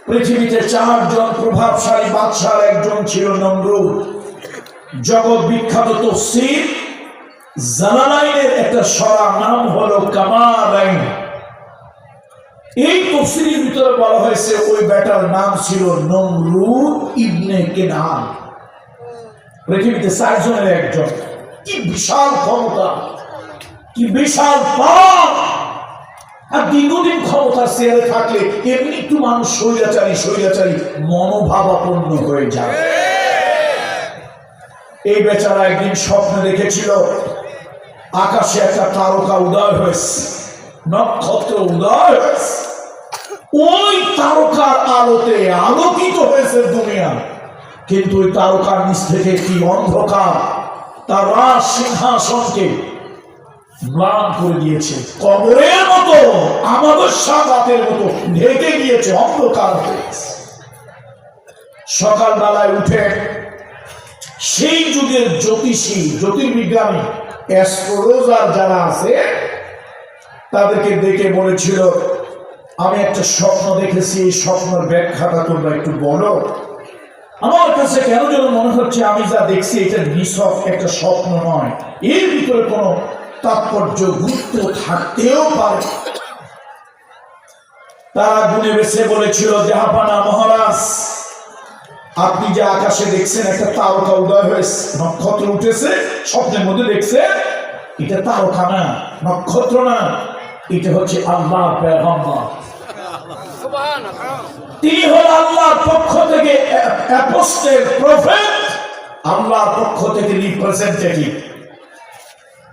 পৃথিবীতে 4 জন প্রভাবশালী বাদশার একজন ছিল নমরুদ। জগৎ বিখ্যাত তাফসীর জালালাইনের একটা সূরা নাম হলো কামালাইন। এই তাফসীরের ভিতরে বলা হয়েছে ওই বেটার নাম ছিল নমরুদ ইবনে কেনান। পৃথিবীতে 4 জনের একজন। কি বিশাল ক্ষমতা, কি বিশাল পাওয়ার! আর দীর্ঘদিন ক্ষমতার চেয়ারে থাকলে এমনি একটু মানুষ স্বৈরাচারী মনোভাবাপন্ন হয়ে যায়। এই বেচারা একদিন স্বপ্নে দেখেছিল আকাশে একটা তারকা উদয় হয়েছে, নক্ষত্র উদয় হয়েছে। ওই তারকার আলোতে আলোকিত হয়েছে দুনিয়া, কিন্তু ওই তারকার নিচ থেকে কি অন্ধকার তার রাজ সিংহাসনকে ম্লান করে দিয়েছে। কবরের মতো, আমাবস্যা রাতের মতো ঢেকে গিয়েছে, অন্ধকার হয়েছে। সকালবেলায় উঠে সেই যুগের জ্যোতিষী, জ্যোতির্বিজ্ঞানী, অ্যাস্ট্রোলজার যারা আছে তাদেরকে ডেকে বলেছিল, আমি একটা স্বপ্ন দেখেছি, এই স্বপ্নের ব্যাখ্যাটা তোমরা একটু বলো। আমার কাছে কেন যেন মনে হচ্ছে আমি যা দেখছি এটা নিছক একটা স্বপ্ন নয়, এর ভিতরে কোনো তাৎপর্য, গুরুত্ব থাকতেও পারে। তারা গুনে বেছে বলেছিল, জাহাপানা মহারাজ, আপনি যে আকাশে দেখছেন একটা তারকা উদয় হয়েছে, নক্ষত্র উঠেছে, স্বপ্নের মধ্যে দেখছে, এটা তারকা না, নক্ষত্র না, এটা হচ্ছে আল্লাহর পয়গম্বর। তিনি হল আল্লাহর পক্ষ থেকে অ্যাপোস্টেল, প্রফেট, আল্লাহর পক্ষ থেকে রিপ্রেজেন্টেটিভ।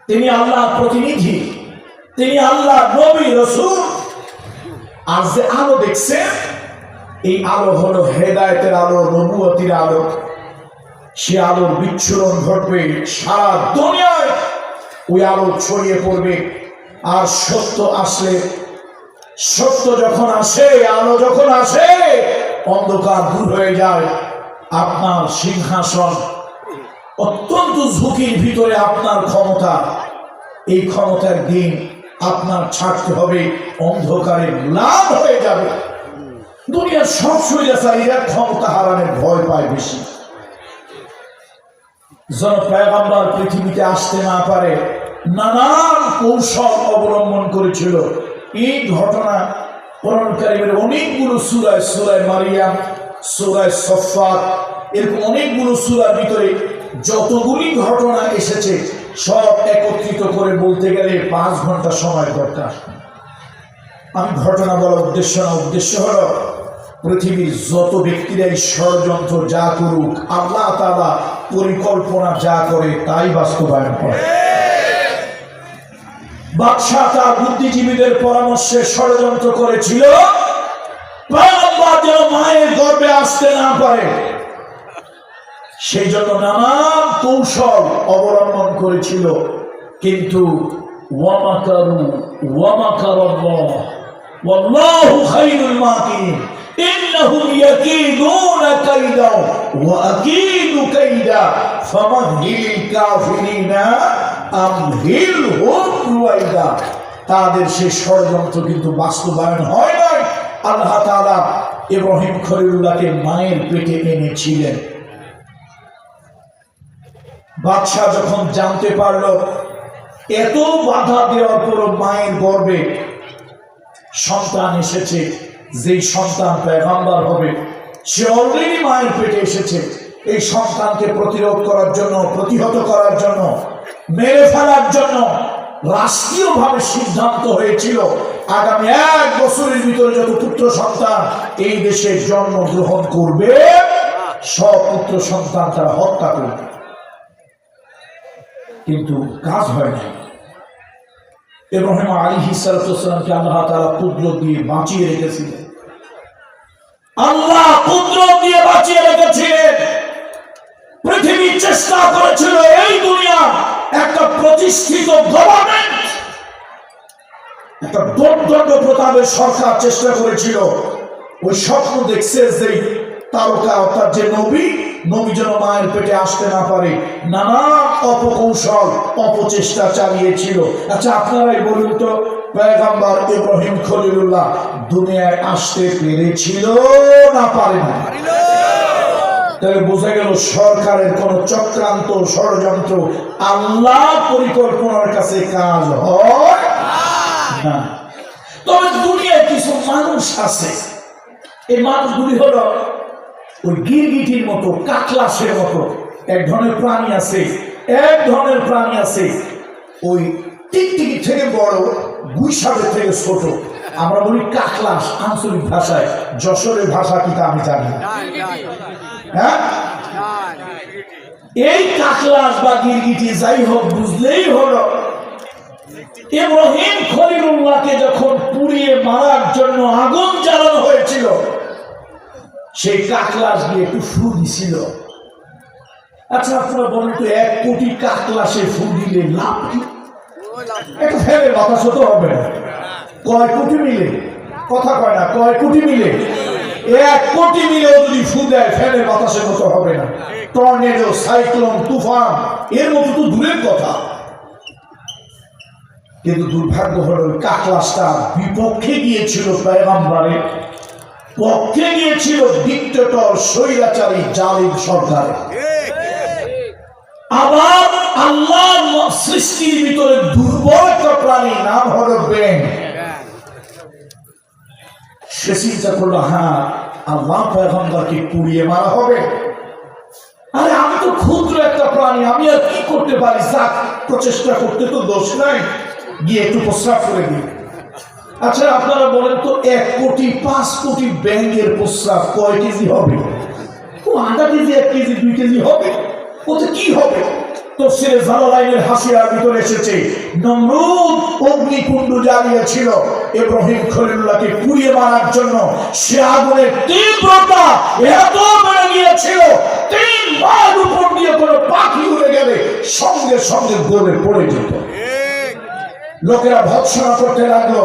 তিনি আল্লাহর প্রতিনিধি, তিনি আল্লাহর নবী রাসূল। আর যে আলো দেখছেন, এই আলো হলো হেদায়েতের আলো, নবুয়তের আলো। সে আলোর বিচ্ছুরণ ঘটবে, সারা দুনিয়ায় ওই আলো ছড়িয়ে পড়বে। আর সত্য আসলে, সত্য যখন আসে, আলো যখন আসে, অন্ধকার দূর হয়ে যায়। আপনার সিংহাসন অত্যন্ত ঝুঁকির ভিতরে, আপনার ক্ষমতা, এই ক্ষমতার দিন আপনার ছাড়তে হবে, অন্ধকারে ম্লান হয়ে যাবে। দুনিয়ার সব স্বৈরাচারীরা ক্ষমতা হারানোর ভয় পায় বেশি। যেন পয়গম্বর পৃথিবীতে আসতে না পারে নানান কৌশল অবলম্বন করেছিল। এই ঘটনা কোরআন কারীমের অনেকগুলো সূরায়, সূরায় মারিয়াম, সূরায় সফফাত, এরকম অনেকগুলো সূরার ভিতরে যতগুলি ঘটনা এসেছে সব একত্রিত করে বলতে গেলে 5 ঘন্টা সময় দরকার। আমি ঘটনা বলার উদ্দেশ্য না, উদ্দেশ্য হলো পৃথিবীর যত ব্যক্তিরাই ষড়যন্ত্র যা করুক, আল্লাহ তাআলা পরিকল্পনা যা করে তাই বাস্তবায়ন করে। বাদশা তার বুদ্ধিজীবীদের পরামর্শে ষড়যন্ত্র করেছিল পয়গম্বর যেন মায়ের গর্ভে আসতে না পারে, সেই জন্য নানান কৌশল অবলম্বন করেছিল। কিন্তু ওয়ামাকারু ওয়ামাকারাল্লাহ ওয়াল্লাহু খায়রুল মাকিরিন ইন্নাহুম ইয়াকিদুনা কাইদা ওয়া আকিদু কাইদা ফামাহিল কাফিরিনা আমহিলহুম রুয়াইদা। তাদের সেই ষড়যন্ত্র কিন্তু বাস্তবায়ন হয় নাই। আল্লাহ তাআলা ইব্রাহিম খলিলুল্লাহকে মায়ের পেটে এনেছিলেন। বাদশা যখন জানতে পারল এত বাধা দেওয়ার পর মায়ের গর্ভে সন্তান এসেছে, যেই সন্তান পয়গম্বর হবে, সে অলরেডি মায়ের পেটে এসেছে, এই সন্তানকে প্রতিরোধ করার জন্য, প্রতিহত করার জন্য, মেরে ফেলার জন্য রাষ্ট্রীয়ভাবে সিদ্ধান্ত হয়েছিল আগামী 1 বছরের ভিতরে যত পুত্র সন্তান এই দেশে জন্মগ্রহণ করবে সব পুত্র সন্তান তারা হত্যা করবে। কিন্তু কাজ হয় না। ইব্রাহিম আলাইহিস সালামকে আল্লাহ তাআলা কুদরত দিয়ে বাঁচিয়ে রেখেছিলেন। আল্লাহ কুদরত দিয়ে বাঁচিয়ে রেখেছিলেন। পৃথিবী চেষ্টা করেছিল এই দুনিয়া একটা প্রতিষ্ঠিত গভর্নমেন্ট, একটা দণ্ড প্রতাপের সরকার চেষ্টা করেছিল। ওই স্বপ্ন দেখছে যে তারকা অর্থাৎ যে নবী যেন মায়ের পেটে আসতে না পারে, নানা অপকৌশল অপচেষ্টা চালিয়েছিল। আচ্ছা আপনারাই বলুন তো, পয়গম্বর ইব্রাহিম খলিলুল্লাহ দুনিয়ায় আসতে পেরেছিল না পারে না? তাহলে বোঝা গেল সরকারের কোন চক্রান্ত ষড়যন্ত্র আল্লাহ পরিকল্পনার কাছে কাজ হয় না। তবে দুনিয়ায় কিছু মানুষ আছে, এই মানুষগুলি হলো ওই গিরগিটির মতো, কাকলাসের মতো এক ধরনের প্রাণী আছে, ওই টিকটিকি থেকে বড়, গুইসাবের থেকে ছোট। আমরা বলি কাকলাস আঞ্চলিক ভাষায়, যশোরের ভাষা কি তা আমি জানি না। হ্যাঁ, এই কাকলাস বা গিরগিটি যাই হোক, বুঝলেই হলো ইব্রাহিম খলিলুল্লাহকে যখন পুড়িয়ে মারার জন্য আগুন জ্বালানো হয়েছিল, সেই কাকলাস দিয়ে একটু ফু দিছিল। আচ্ছা আপনারা বলেন তো, 1 কোটি কাকলাসে ফু দিলে লাভ কি? একটু ফেলে বাতাস হতে হবে না। কয় কোটি মিলে, কথা কয় না, কয় কোটি মিলে? 1 কোটি মিলেও যদি ফু দেয় ফেলে বাতাসের মতো হবে না। টর্নেডো, সাইক্লোন, তুফান এর মতো তো দূরের কথা। কিন্তু দুর্ভাগ্য হলো কাকলাসটা বিপক্ষে গিয়েছিল পয়গম্বরের, পক্ষে গিয়েছিল ডিক্টেটর, স্বৈরাচারী, জালিম সরকারের। আবার আল্লাহর সৃষ্টির ভিতরে দুর্বল একটা প্রাণী, নাম হলো ব্যাঙ। সে চিন্তা করলো, হ্যাঁ আল্লাহ পয়গম্বরকে পুড়িয়ে মারা হবে। আরে আমি তো ক্ষুদ্র একটা প্রাণী, আমি আর কি করতে পারি? যাক, প্রচেষ্টা করতে তো দোষ নাই, গিয়ে একটু প্রস্রাব করে দিই। আচ্ছা আপনারা বলেন তো, 1 কোটি 5 কোটি ব্যাঙের প্রস্রাব কয় কেজি হবে? ও আধা কেজি, 1 কেজি, 2 কেজি হবে? ওতে কি হবে? তফসিরে জালালাইনের হাসিয়ার ভিতরে এসেছে, নমরুদ অগ্নিকুণ্ড জ্বালিয়েছিল ইব্রাহিম খলিলুল্লাহকে পুড়িয়ে মারার জন্য। সে আগুনের তীব্রতা এত বেড়ে গিয়েছিল, 3 মাইল উপর দিয়ে কোনো পাখি উড়ে গেলে সঙ্গে সঙ্গে গলে পড়ে যেত। লোকেরা ভৎসনা করতে লাগলো,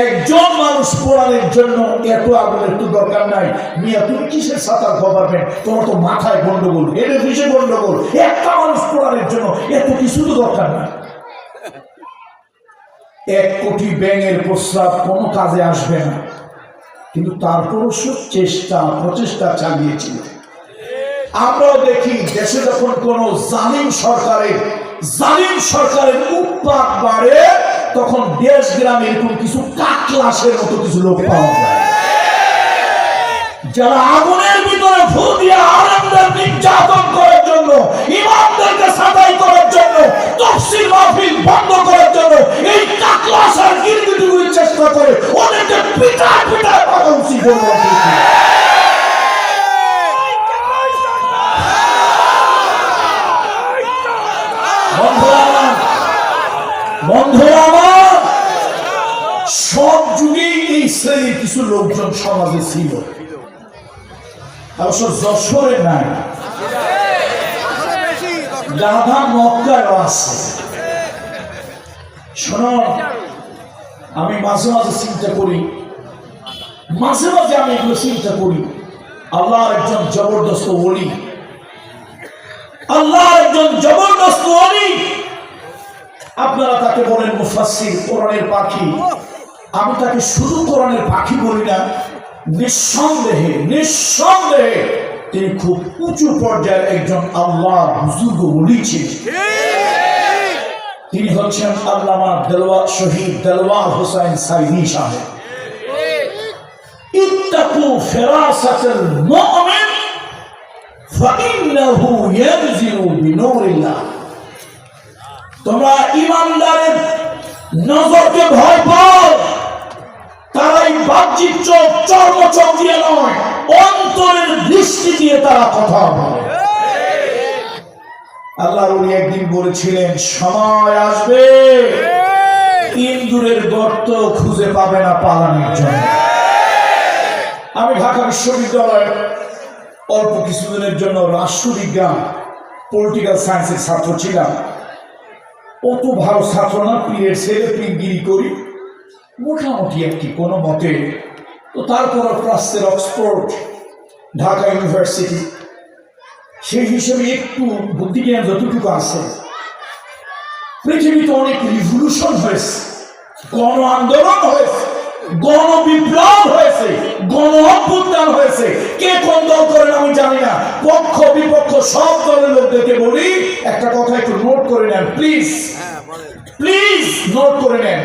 একজন মানুষ পোড়ানোর জন্য এত আগুনের তো দরকার নাই। মিয়া তুমি কিসের সাঁতার খবরবেন? তোমার তো মাথায় গন্ডগোল, হেডে ফিসে গন্ডগোল। একটা মানুষ পোড়ানোর জন্য এত কিছু তো দরকার নাই। 1 কোটি ব্যাঙের প্রস্রাব কোনো কাজে আসবে না, কিন্তু তারপরও প্রচেষ্টা চালিয়েছিল। আমরাও দেখি দেশে যখন কোন জালিম সরকারের উৎপাত বাড়ে, তখন দেশ গ্রামে এরকম কিছু কাকলাসের মতো কিছু লোক পাওয়া যায়, যারা আগুনের ভিতরে ফু দিয়ে আলেমদের নির্যাতন করার জন্য, ইমামদেরকে সাদাই করার জন্য, তাফসীর মাহফিল বন্ধ করার জন্য এই কাকলাস আর গিরগিটিগুলি চেষ্টা করে ওদেরকে পিটায় পাওয়া উচিত। বন্ধুরা আমার, সব যুগেই এই শ্রেণীর কিছু লোকজন সমাজে ছিল, অবশ্য যশোরে নাই, গাধা মক্কায়ও আছে। শোনো, আমি মাঝে মাঝে চিন্তা করি, আমি এগুলো চিন্তা করি, আল্লাহর একজন জবরদস্ত ওলি, আপনারা তাকে বলেন মুফাসসির, কোরআনের পাখি। আমি তাকে শুধু কোরআনের পাখি বলি না, নিঃসন্দেহে তিনি খুব উঁচু পর্যায়ের একজন আল্লাহর বুজুর্গ ওলি ছিলেন। তিনি হচ্ছেন আল্লামা শহীদ দেলওয়ার হোসেন সাইদি সাহেব। ইত্তাকু ফিরাসাতাল মুমিন ফাইন্নাহু ইয়ানজিলু বিনূরিল্লাহ। তোমরা ইমানদারের নজরকে ভয় পাও, তারাই বাহ্যিক চোখ, চর্ম চোখ দিয়ে নয়, অন্তরের দৃষ্টি দিয়ে তারা কথা বলে। আল্লাহর ওলি একদিন বলেছিলেন, সময় আসবে ইন্দুরের গর্ত খুঁজে পাবে না পালানোর জন্য। আমি ঢাকা বিশ্ববিদ্যালয়ে অল্প কিছুদিনের জন্য রাষ্ট্রবিজ্ঞান, পলিটিক্যাল সায়েন্সের ছাত্র ছিলাম। অত ভালো ছাত্র না, পীরের ছেলে, পীরগিরি করি মোটামুটি একটি কোনো মতে। তো তারপর প্রাচ্যের অক্সফোর্ড, ঢাকা ইউনিভার্সিটি, সেই হিসেবে একটু বুদ্ধিজ্ঞান যতটুকু আছে। পৃথিবীতে অনেক রিভলিউশন হয়েছে, গণ আন্দোলন হয়েছে, গণ বিপ্লব হয়েছে, গণ অভ্যুত্থান হয়েছে। কে কোন দল করেন আমি জানি না, পক্ষ বিপক্ষ সব দলের লোকদেরকে বলি একটা কথা একটু নোট করে নেন প্লিজ, প্লিজ নোট করে নেন।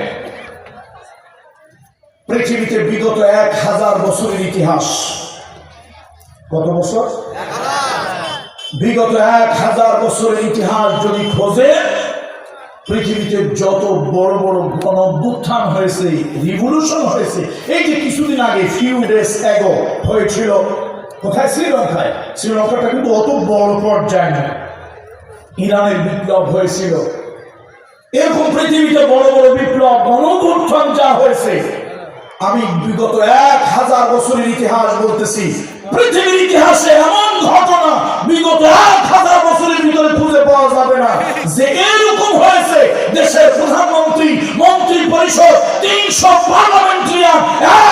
পৃথিবীতে বিগত 1000 বছরের ইতিহাস, কত বছর? বিগত 1000 বছরের ইতিহাস যদি খোঁজে, পৃথিবীতে যত বড় বড় গণ অভ্যুত্থান হয়েছে, রিভলিউশন হয়েছে, এই যে কিছুদিন আগে ফিউ ডেজ অ্যাগো হয়েছিল কোথায়? শ্রীলঙ্কায়। শ্রীলঙ্কাটা কিন্তু অত বড় পর্যায়ে না, ইরানের বিপ্লব হয়েছিল। এরকম পৃথিবীতে বড় বড় বিপ্লব, গণ অভ্যুত্থান যা হয়েছে, আমি বিগত 1000 বছরের ইতিহাস বলতেছি। পৃথিবীর ইতিহাসে এমন ঘটনা বিগত 1000 বছরের ভিতরে খুঁজে পাওয়া যাবে না যে এরকম হয়েছে। দেশের প্রধানমন্ত্রী, মন্ত্রী পরিষদ, 300 পার্লামেন্টারিয়ান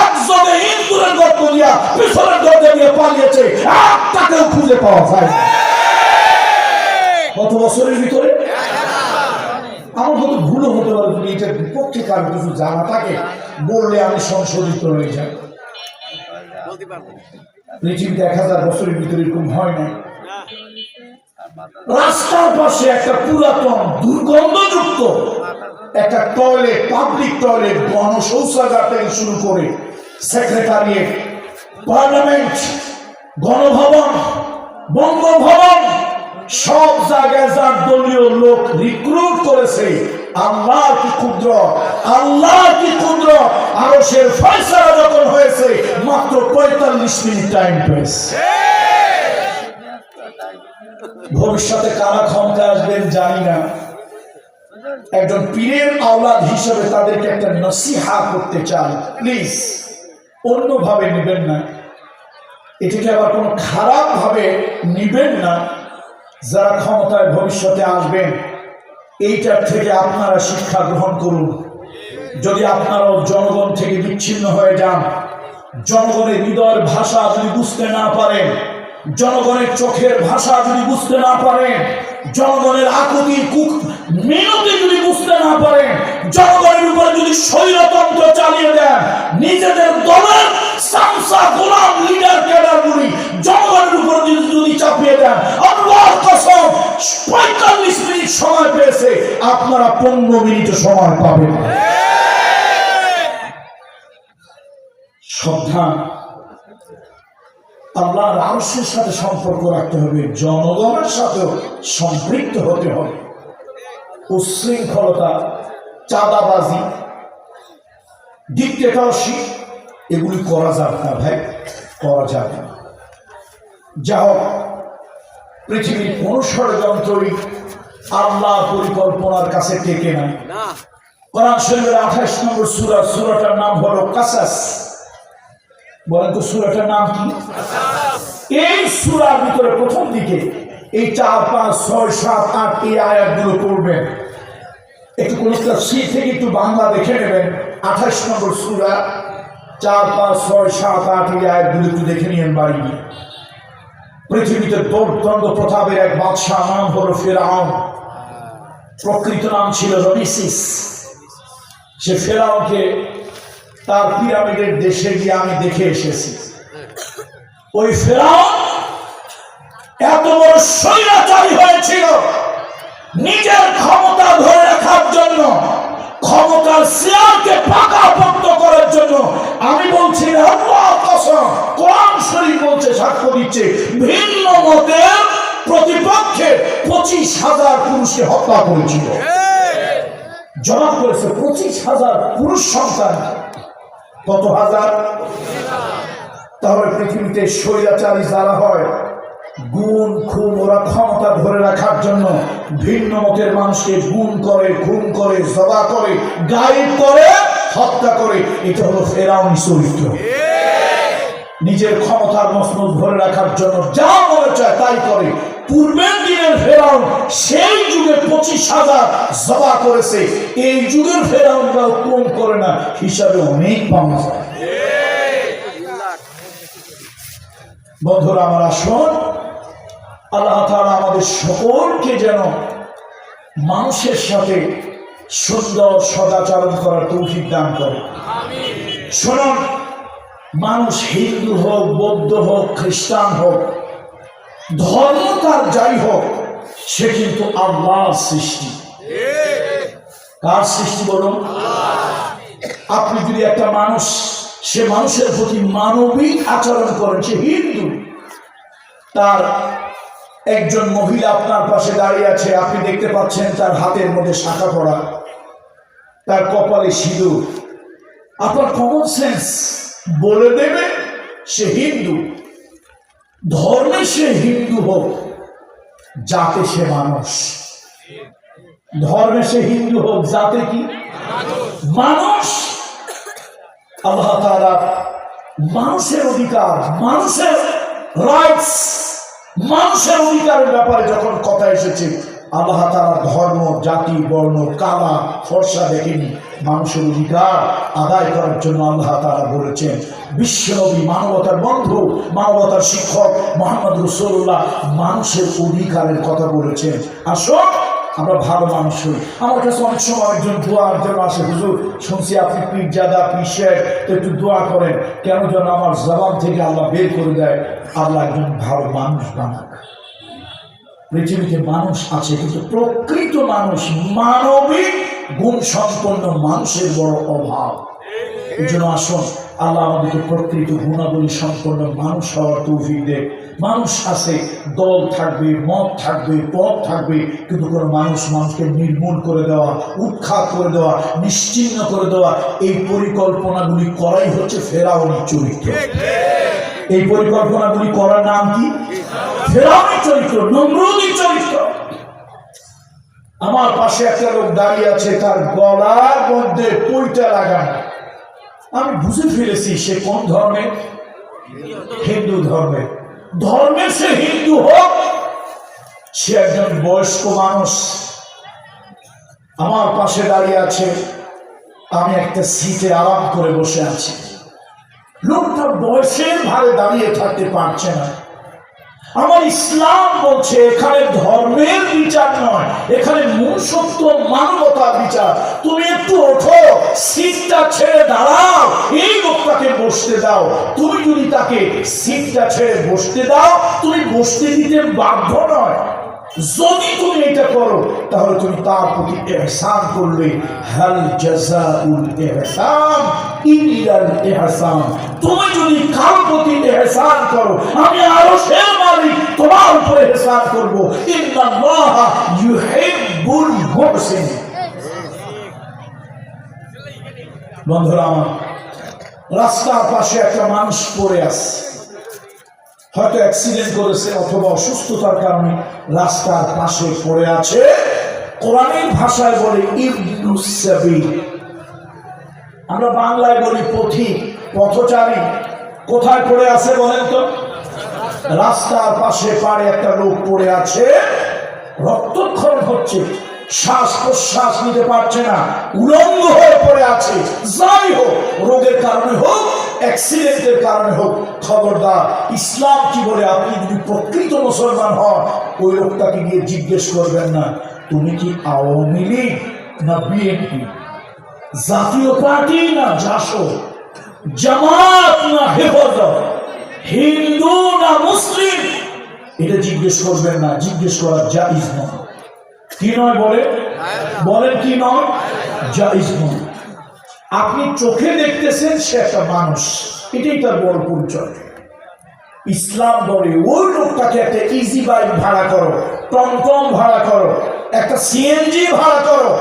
একযোগে ইন্দুরের গর্ত দিয়া পিছনের দরজা দিয়ে পালিয়েছে, একটাকেও খুঁজে পাওয়া যায় না। কত বছরের ভিতরে? আমার কত ভুলও হতে পারে, যদি এটার বিপক্ষে কারো কিছু জানা থাকে বললে আমি সংশোধিত হয়ে যাই। পৃথিবীতে 1000 বছরের ভিতরে এরকম হয় না। রাস্তার পাশে একটা পুরাতন দুর্গন্ধযুক্ত একটা টয়লেট, পাবলিক টয়লেট, গণশৌচাগার থেকে শুরু করে সেক্রেটারিয়েট, পার্লামেন্ট, গণভবন, বঙ্গভবন, সব জায়গায় যার দলীয় লোক রিক্রুট করেছে। আল্লাহ কি কুদরত, আল্লাহ কি কুদরত! আরশের ফয়সালা যখন হয়েছে মাত্র 45 মিনিট টাইম পেয়েছে। ভবিষ্যতে কারা ক্ষমতা আসবেন জানি না। একজন পীরের আওলাদ হিসেবে তাদেরকে একটা নসিহা করতে চাই, প্লিজ অন্যভাবে নেবেন না, এটাকে আবার কোনো খারাপ ভাবে নিবেন না। যারা ক্ষমতায় ভবিষ্যতে আসবেন এইটার থেকে আপনারা শিক্ষা গ্রহণ করুন। যদি আপনারাও জনগণ থেকে বিচ্ছিন্ন হয়ে যান, জনগণের হৃদয়ের ভাষা যদি বুঝতে না পারেন, জনগণের চোখের ভাষা যদি বুঝতে না পারেন, জনগণের আকুতি মিনতি যদি বুঝতে না পারেন, জনগণের উপরে যদি স্বৈরতন্ত্র চালিয়ে দেন, নিজেদের দলের সামসা গোলাম লিডার ক্যাডারগুলি জনগণের উপরে যদি চাপিয়ে দেন, আল্লাহর কসম 45 মিনিট সময় পেয়েছে, আপনারা 15 মিনিট সময় পাবেন। সাবধান, আল্লাহর আরশের সাথে সম্পর্ক রাখতে হবে, জনগণের সাথেও সম্পৃক্ত হতে হবে। উশৃঙ্খলতা, চাঁদাবাজি, ডিক্টেটরশিপ এগুলি করা যাবে না ভাই, করা যাবে না। যা হোক, পৃথিবীর কোন ষড়যন্ত্রই আল্লাহর পরিকল্পনার কাছে টেকে নাই। কোরআন শরীফের 28 নম্বর সূরা, সূরাটার নাম হলো কাসাস। বলেন তো সূরাটার নাম কি? এই সূরার ভিতরে প্রথম দিকে এই 4, 5, 6, 7, 8 এই আয়াতগুলো পড়বেন। একটু কোন তাফসীর থেকে একটু বাংলা দেখে নেবেন। 28 নম্বর সূরা, 4, 5, 6, 7, 8 এই আয়াতগুলো একটু দেখে নিয়েন বাড়ি গিয়ে। পৃথিবীতে দণ্ড প্রতাপের এক বাদশাহ, নাম হলো ফেরাউন। প্রকৃত নাম ছিল রমেসিস। সে ফেরাউনকে তার পিরামিডের দেশে গিয়ে আমি দেখে এসেছি। ওই ফেরাউন এত বড় স্বৈরাচারী হয়েছিল, নিজের ক্ষমতা ধরে রাখার জন্য, ক্ষমতার চেয়ারকে পাকাপোক্ত করার জন্য। আমি বলছি আল্লাহর কসম, কোরআন শরীফ বলছে, সাক্ষ্য দিচ্ছে, ভিন্ন মতের প্রতিপক্ষে 25,000 পুরুষকে হত্যা করেছিল। জমা করেছে 25,000 পুরুষ সন্তান। কত হাজার? তাহলে পৃথিবীতে স্বৈরাচারী যারা হয়, গুণ খুন, ওরা ক্ষমতা ধরে রাখার জন্য ভিন্ন মতের মানুষকে গুণ করে, খুন করে, জবা করে, গায়েব করে, হত্যা করে। এটা হলো ফেরাউনি চরিত্র। নিজের ক্ষমতার মসনদ ধরে রাখার জন্য যা মনে চায় তাই করে। পূর্বের দিনের ফেরাউন সেই যুগে 25,000 জবা করেছে, এই যুগের ফেরাউনরাও কম করে না, হিসাবে অনেক পাওয়া যায়। বন্ধুরা আমার, আসুন আল্লাহ তাআলা আমাদের সকলকে যেন মানুষের সাথে সুন্দর সদাচরণ করার তৌফিক দান করে। শুনুন, মানুষ হিন্দু হোক, বৌদ্ধ হোক, খ্রিস্টান হোক, ধর্ম তার যাই হোক, সে কিন্তু আল্লাহর সৃষ্টি। কার সৃষ্টি বলুন? আপনি যদি একটা মানুষ, সে মানুষের প্রতি মানবিক আচরণ করেন, সে হিন্দু, তার একজন মহিলা আপনার পাশে দাঁড়িয়ে আছে, আপনি দেখতে পাচ্ছেন তার হাতের মধ্যে শাখা পড়া, তার কপালে সিঁদুর, আপনার কমন সেন্স বলে দেবে সে হিন্দু। ধর্মে সে হিন্দু হোক, জাতে সে মানুষ। ধর্মে সে হিন্দু হোক, জাতে কি মানুষ। আল্লাহ তাআলা মানুষের অধিকার, মানুষের রাইটস, মানুষের অধিকারের ব্যাপারে যখন কথা এসেছে, আল্লাহ তাআলা ধর্ম, জাতি, বর্ণ, কালা, ফর্সা দেখেনি। মানুষের অধিকার আদায় করার জন্য আল্লাহ তাআলা বলেছেন, বিশ্বনবী, মানবতার বন্ধু, মানবতার শিক্ষক মুহাম্মদ রাসূলুল্লাহ মানুষের অধিকারের কথা বলেছেন। আসুন আমরা ভালো মানুষ হই। আমার কাছে অনেক সময় একজন দোয়ার জন্য আসে, হুজুর শুনছি আপনি পীরজাদা, পীর সাহেব, তো একটু দোয়া করেন। কেন যেন আমার জবান থেকে আল্লাহ বের করে দেয়, আল্লাহ একজন ভালো মানুষ বানাক। পৃথিবীতে মানুষ আছে, কিন্তু প্রকৃত মানুষ, মানবিক গুণ সম্পন্ন মানুষের বড় অভাব। এই জন্য আসুন আল্লাহ আমাদেরকে প্রকৃত গুণাবলী সম্পন্ন মানুষ হওয়ার তৌফিক দেয়। মানুষ আছে, দল থাকবে, মত থাকবে, পথ থাকবে, কিন্তু কোনো মানুষকে নির্মূল করে দেওয়া, উৎখাত করে দেওয়া, নিশ্চিহ্ন করে দেওয়া, এই পরিকল্পনাগুলি করাই হচ্ছে ফেরাউনের চরিত্র। এই পরিকল্পনাগুলি করার নাম কি? ফেরাউনের চরিত্র, নমরুদের চরিত্র। আমার পাশে একটা লোক দাঁড়িয়ে আছে, তার গলার মধ্যে পইটা লাগানো। আমি বুঝে ফেলেছি সে কোন ধর্মে, হিন্দু ধর্মে। ধর্মে সে হিন্দু হোক, সে একজন বয়স্ক মানুষ। আমার পাশে দাঁড়িয়ে আছে, আমি একটা সিটে আরাম করে বসে আছি। লোকটা বয়সের ভারে দাঁড়িয়ে থাকতে পারছে না। আমার ইসলাম বলছে এখানে ধর্মের বিচার নয়, এখানে মূল সত্য মানবতার বিচার। তুমি একটু ওঠো, সিটটা ছেড়ে দাঁড়াও, এই লোকটাকে বসতে দাও। তুমি যদি তাকে সিটটা ছেড়ে বসতে দাও, তুমি বসতে দিতে বাধ্য নয়। যদি তুমি এটা করো, তাহলে তুমি তার প্রতি ইহসান করবে। হাল জাযাউল ইহসান ইল্লাল ইহসান। তুমি যদি কার প্রতি ইহসান করো, আমি আরশের মালিক তোমার উপরে ইহসান করব। ইন্নাল্লাহা ইউহিব্বুল মুহসিন। বন্ধুরা আমার, রাস্তার পাশে একটা মানুষ পড়ে আছে, হয়তো অ্যাক্সিডেন্ট করেছে অথবা অসুস্থতার কারণে রাস্তার পাশে পড়ে আছে। কোরআনের ভাষায় বলে ইবনুস সাবিল, আমরা বাংলায় বলি পথিক, পথচারী। কোথায় পড়ে আছে বলেন তো? রাস্তার পাশে পাড়ে একটা লোক পড়ে আছে, রক্তক্ষরণ হচ্ছে, শ্বাস প্রশ্বাস নিতে পারছে না, উলঙ্গ হয়ে পড়ে আছে। যাই হোক, রোগের কারণে হোক, অ্যাক্সিডেন্টের কারণে হোক, খবরদার, ইসলাম কি বলে, আপনি যদি প্রকৃত মুসলমান হন, ওই লোকটাকে গিয়ে জিজ্ঞেস করবেন না তুমি কি আওয়ামী লীগ না বিএনপি, জাতীয় পার্টি না জাসদ, জামাত না হেফাজত, হিন্দু না মুসলিম, এটা জিজ্ঞেস করবেন না। জিজ্ঞেস করা জায়েজ নয়। কি নয় বলেন কি নয়? জায়েজ নয়। আপনি চোখে দেখতেছেন সে একটা মানুষ, এটাই তার বড় পরিচয়। ইসলাম বলে ওই লোকটাকে একটা ইজি বাইক ভাড়া করো, টমটম ভাড়া করো, একটা সিএনজি ভাড়া করো,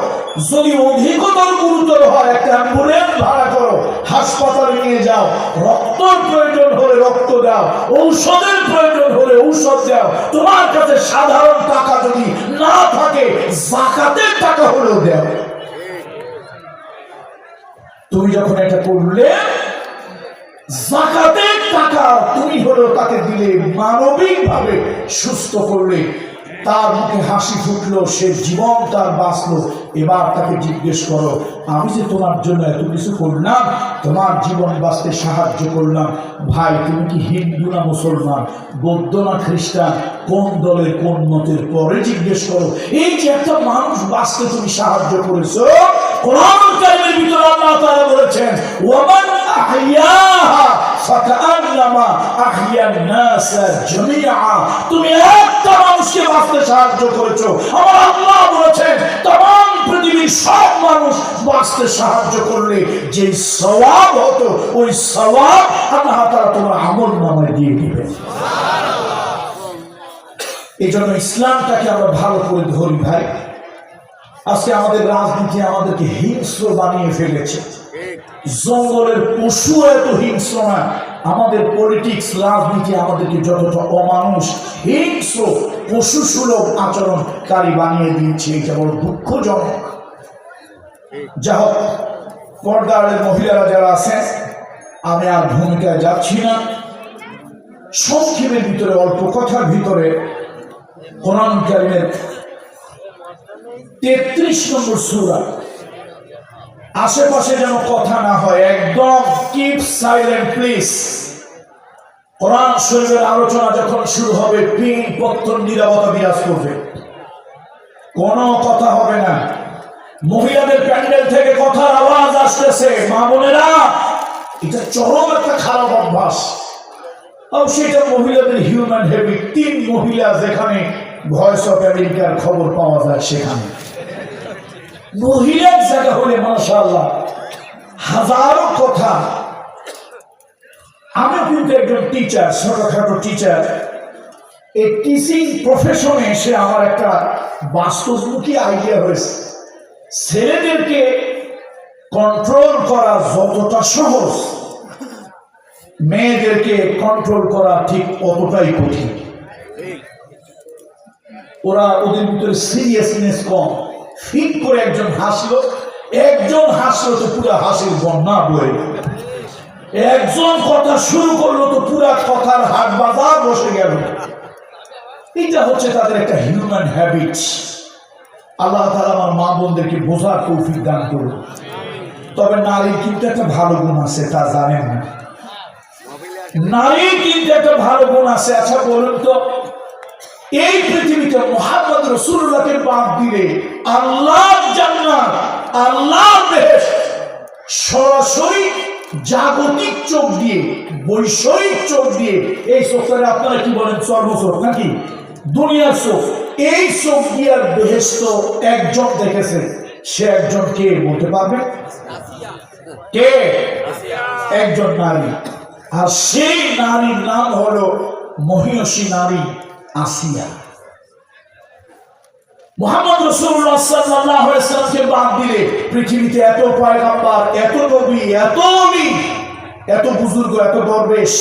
যদি অধিকতর গুরুতর হয় একটা অ্যাম্বুলেন্স ভাড়া করো, হাসপাতালে নিয়ে যাও, রক্তের প্রয়োজন হলে রক্ত দাও, ঔষধের প্রয়োজন হলে ঔষধ দাও। তোমার কাছে সাধারণ টাকা যদি না থাকে, যাকাতের টাকা হলেও দাও। তুমি যখন এটা করলে, যাকাতের টাকা তুমি হলো তাকে দিলে, মানবিক ভাবে সুস্থ করলে, তার মুখে হাসি ফুটলো, সে জীবন তার বাঁচলো। এবার তাকে জিজ্ঞেস করো, আমি যে তোমার জন্য এত কিছু করলাম, তোমার জীবন বাঁচতে সাহায্য করলাম, ভাই তুমি কি হিন্দু না মুসলমান, বৌদ্ধ না খ্রিস্টান, কোন দলের কোন মতের, পরে জিজ্ঞেস করো। এই যে একটা মানুষ বাঁচতে তুমি সাহায্য করেছো, কোরআন কারীমের ভিতরে আল্লাহ তাআলা বলেছেন, ওয়ামান আহইয়াহা ফাকান্নামা আহইয়ান নাস জামিআ, তুমি একটা মানুষকে বাঁচতে সাহায্য করেছো, আমার আল্লাহ বলেছেন तमाम পৃথিবীর সব মানুষ বাঁচতে সাহায্য করলে যে সওয়াব হতো, ওই সওয়াব আল্লাহ তাআলা তোমার আমলনামায় দিয়ে দিবেন। এই জন্য ইসলামটাকে আমরা ভালো করে ধরি ভাই। আজকে আমাদের রাজনীতি আমাদেরকে হিংস্র বানিয়ে ফেলেছে। জঙ্গলের পশু এত হিংস্র না, আমাদের পলিটিক্স রাজনীতি আমাদেরকে যতটা অমানুষ, হিংস্র, পশু সুলভ আচরণকারী বানিয়ে দিয়েছে। এটা বড় দুঃখজনক। যা হোক, পর্দার মহিলারা যারা আছেন, আমি আর ভূমিকায় যাচ্ছি না। সংক্ষেপের ভিতরে, অল্প কথার ভিতরে কোরআন কারীমের 33 নম্বর সূরা, আশেপাশে যেন কথা না হয়, একদম কিপ সাইলেন্ট প্লিজ। কোরআন শরীফের আলোচনা যখন শুরু হবে, পিন পত্তন নীরবতা বিরাজ করবে, কোনো কথা হবে না। মহিলাদের প্যান্ডেল থেকে কথার আওয়াজ আসতেছে, মা বোনেরা, এটা চরম একটা খারাপ অভ্যাস। সেটা মহিলাদের হিউম্যান হ্যাবিট। 3 মহিলা যেখানে ভয়েস অফ আমেরিকার খবর পাওয়া যায়, সেখানে মহিলার জায়গা হলে মাশাআল্লাহ হাজারো কথা। আমি কিন্তু একজন টিচার, ছোটখাটো টিচার। এই টিচিং প্রফেশনে এসে আমার একটা বাস্তবমুখী আইডিয়া হয়েছে, ছেলেদেরকে কন্ট্রোল করা যতটা সহজ, মেয়েদেরকে কন্ট্রোল করা ঠিক অতটাই কঠিন। ওদের ভিতরে সিরিয়াসনেস কম। ফিট করে একজন হাসলো তো পুরো হাসির বন্যা বয়ে, একজন কথা শুরু করলো তো পুরা কথার হাট বাজার বসে গেল। এটা হচ্ছে তাদের একটা হিউম্যান হ্যাবিট। আল্লাহ তাআলা আমার মা বোনদেরকে বোঝার তৌফিক দান করুন। তবে নারীর কিন্তু একটা ভালো গুণ আছে, তা জানেন না? নারীর কিন্তু একটা ভালো গুণ আছে। আচ্ছা বলুন তো, এই পৃথিবীতে মুহাম্মদ রাসূলুল্লাহকে বাদ দিলে আল্লাহর জান্নাত, আল্লাহর বেহেশত সরাসরি জাগতিক চোখ দিয়ে, বৈষয়িক চোখ দিয়ে, এই চোখটারে আপনারা কি বলেন, চর্মচোখ নাকি দুনিয়ার চোখ, এই চোখ দিয়ে আর বেহেশত একজন দেখেছে। সে একজন কে বলতে পারবে? কে? একজন নারী। আর সেই নারীর নাম হলো মহিয়সী নারী আসিয়া। মুহাম্মদ রাসূলুল্লাহ সাল্লাল্লাহু আলাইহি ওয়াসাল্লামকে বাদ দিলে পৃথিবীতে এত পয়গম্বর, এত নবী, এত ওলি, এত বুজুর্গ, এত দরবেশ,